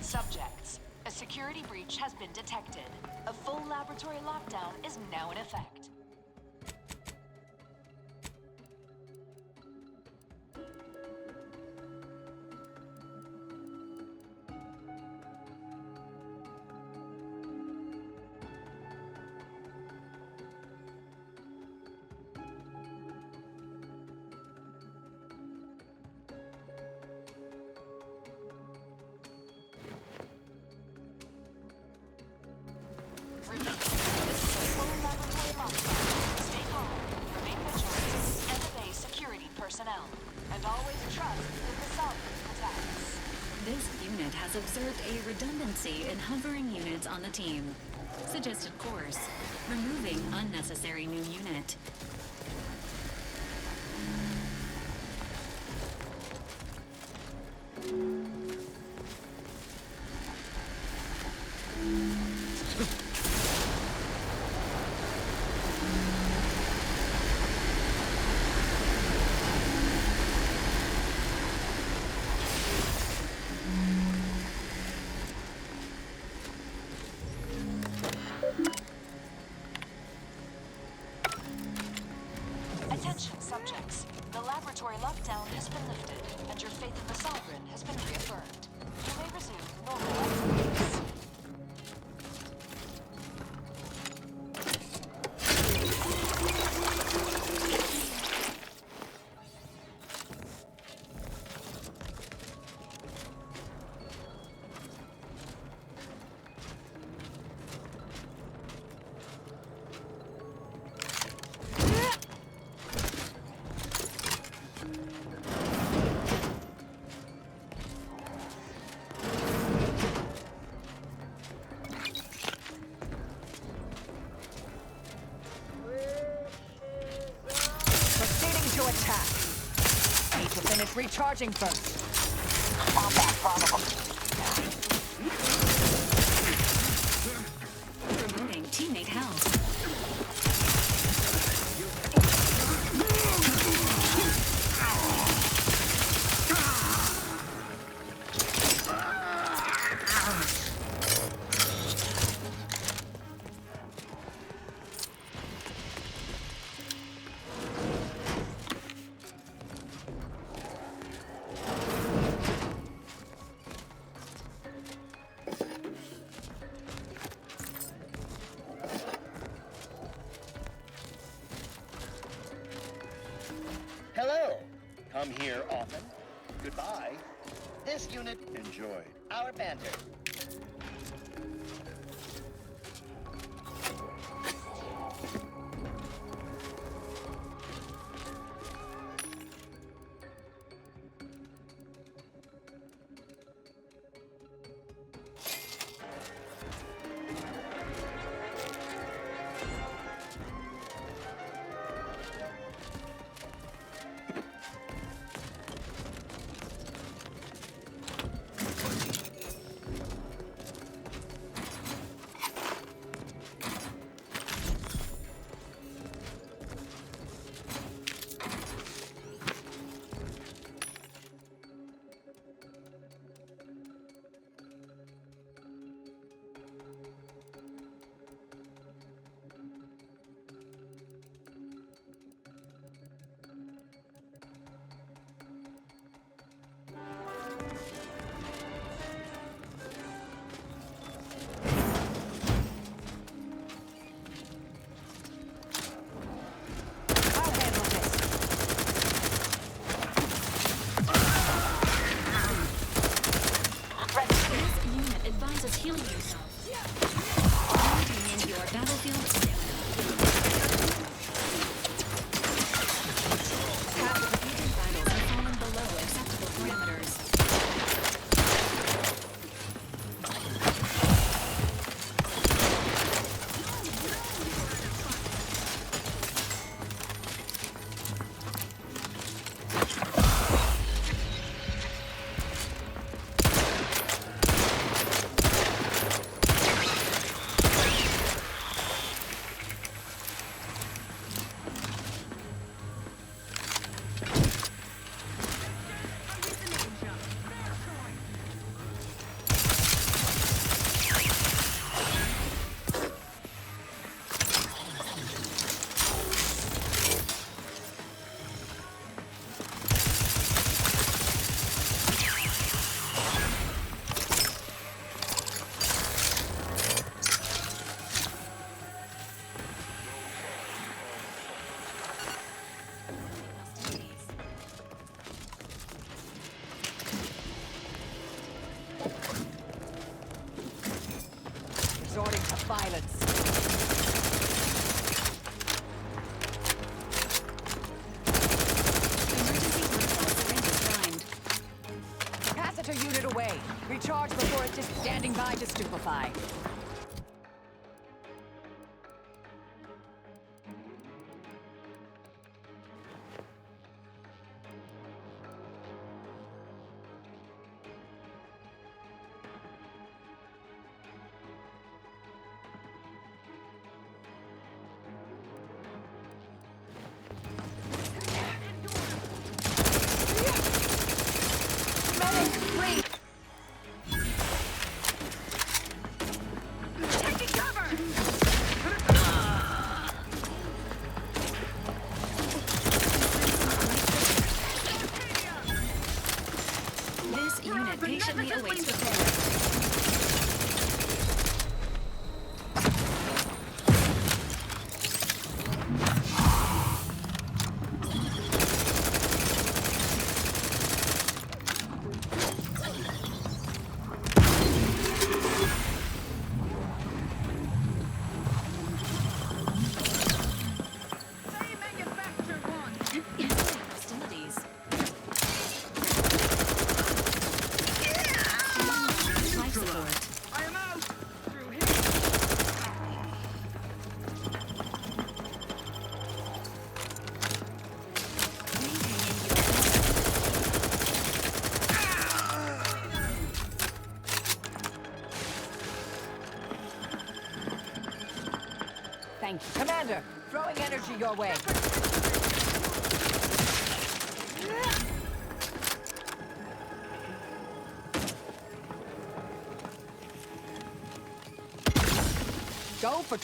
Subjects, a security breach has been detected. A full laboratory lockdown is now in effect. Personnel, and always trust that the Southern protects. This unit has observed a redundancy in hovering units on the team. Suggested course: removing unnecessary new unit. Attention, subjects. The laboratory lockdown has been lifted, and your faith in the Sovereign has been reaffirmed. You may resume normal activities. Recharging first. Combat probable. Promoting teammate health. Hello. Come here often. Goodbye. This unit enjoyed our banter. Healing yourself. Loading into your battlefield stamina. Half of the agent vitals have fallen below acceptable parameters. Resorting to violence. Capacitor unit away. Recharge before it's just standing by to stupefy. patiently awaits repair. Thank you. Commander, throwing energy your way. Go for...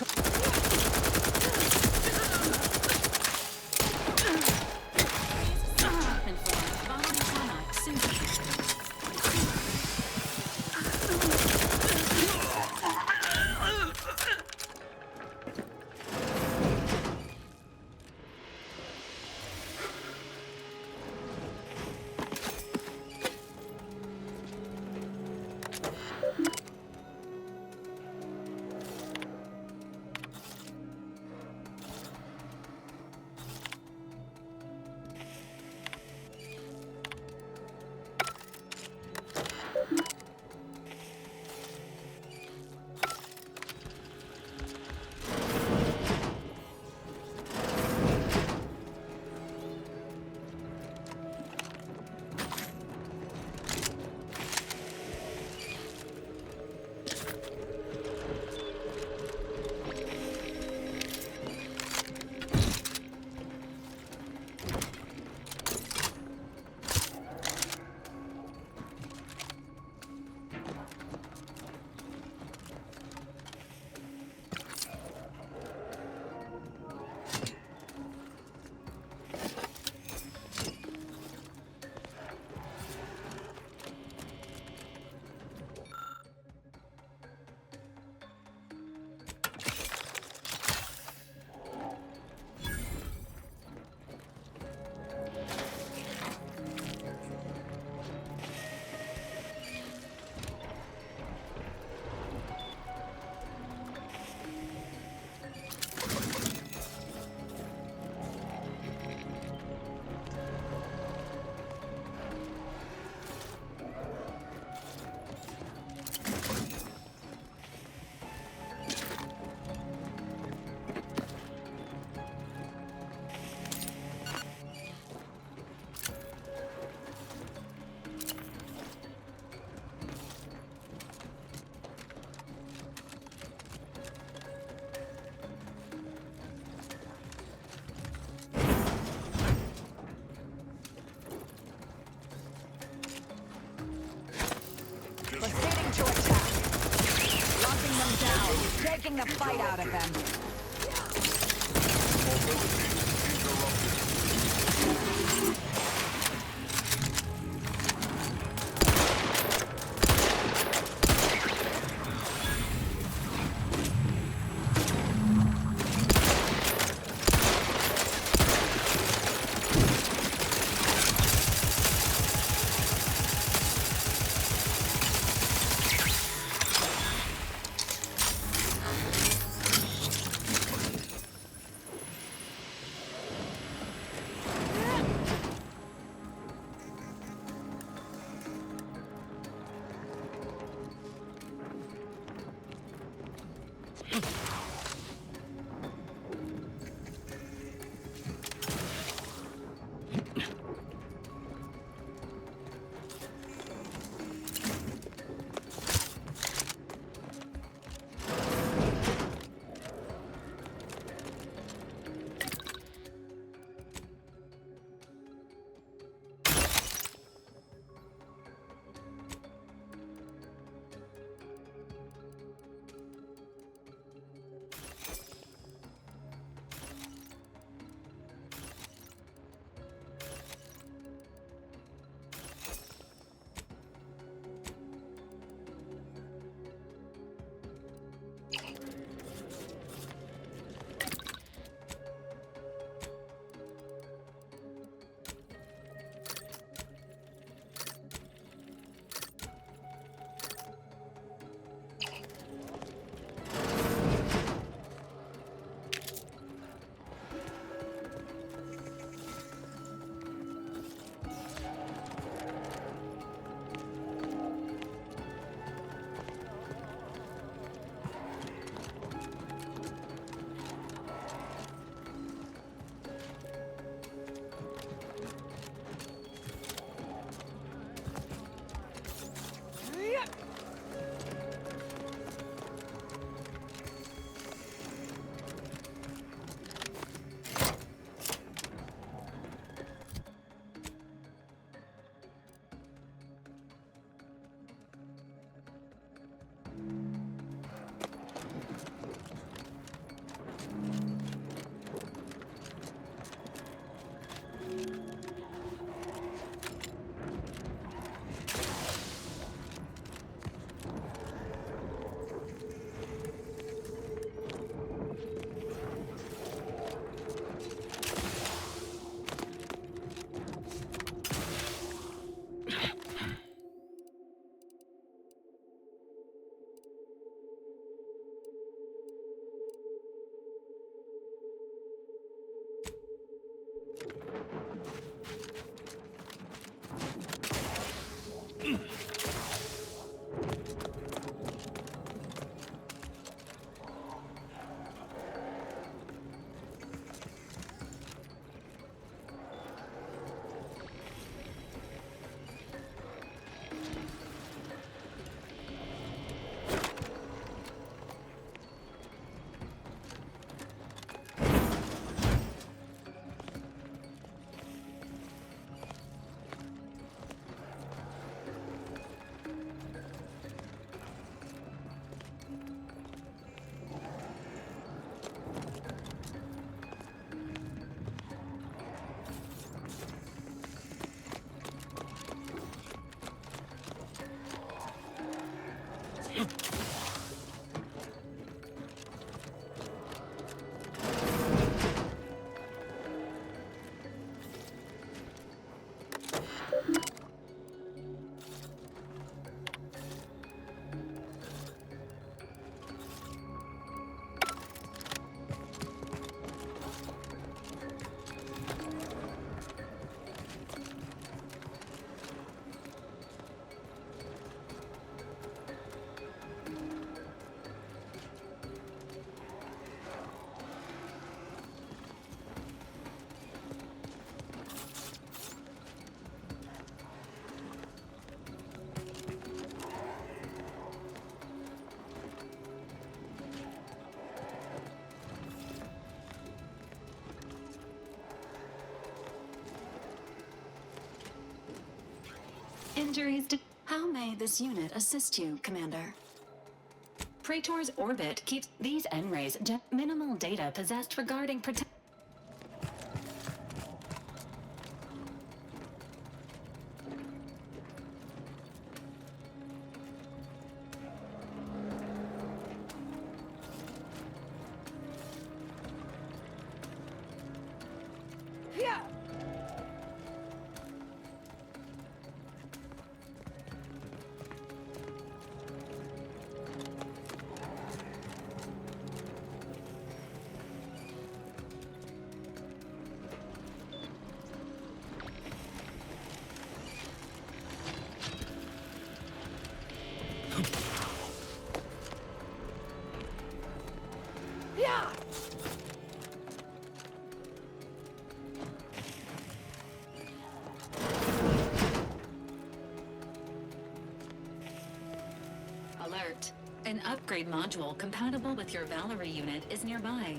Proceeding to attack. Locking them down. Taking the fight out of them. Injuries to... How may this unit assist you, Commander? Praetor's orbit keeps these N-rays minimal data possessed regarding Alert. An upgrade module compatible with your Valkyrie unit is nearby.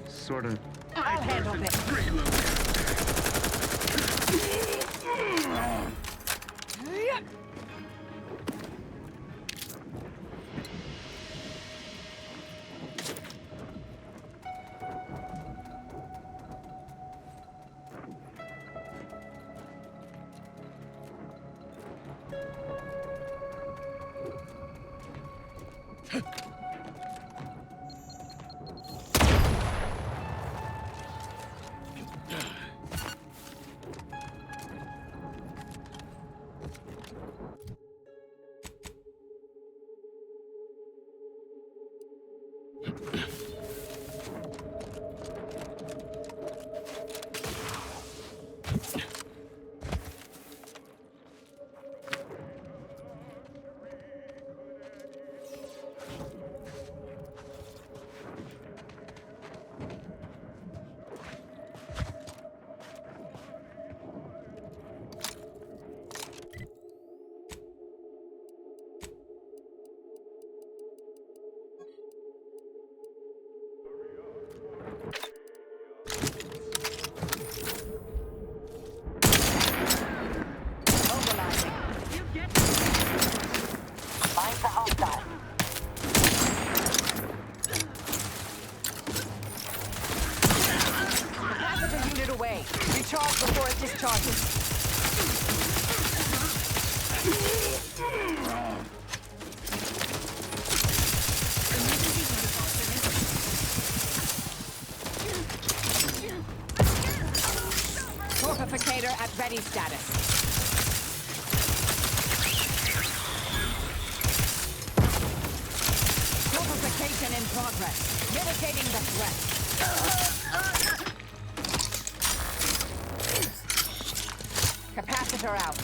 Sort of. I'll handle this. Recharge before it discharges. Torpificator at ready status. Torpification in progress. Mitigating the threat. Capacitor out.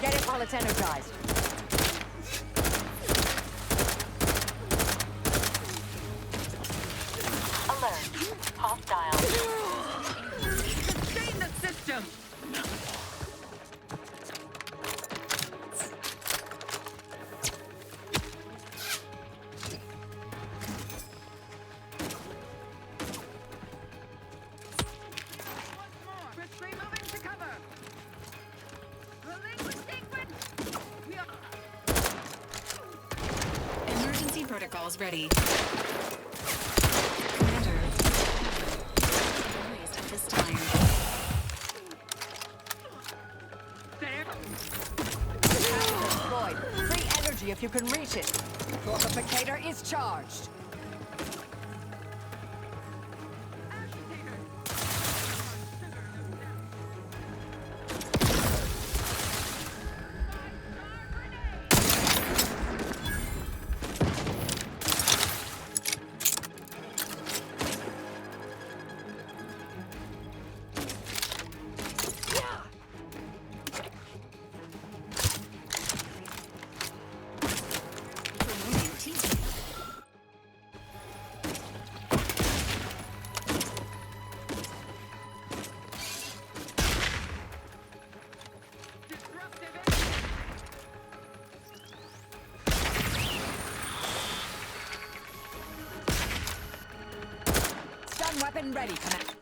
Get it while it's energized. Alert. Hostile. Sustain the system! Emergency protocols ready. Commander, poised at this time. Deployed. Free energy if you can reach it. Torpificator is charged. When ready, Commander.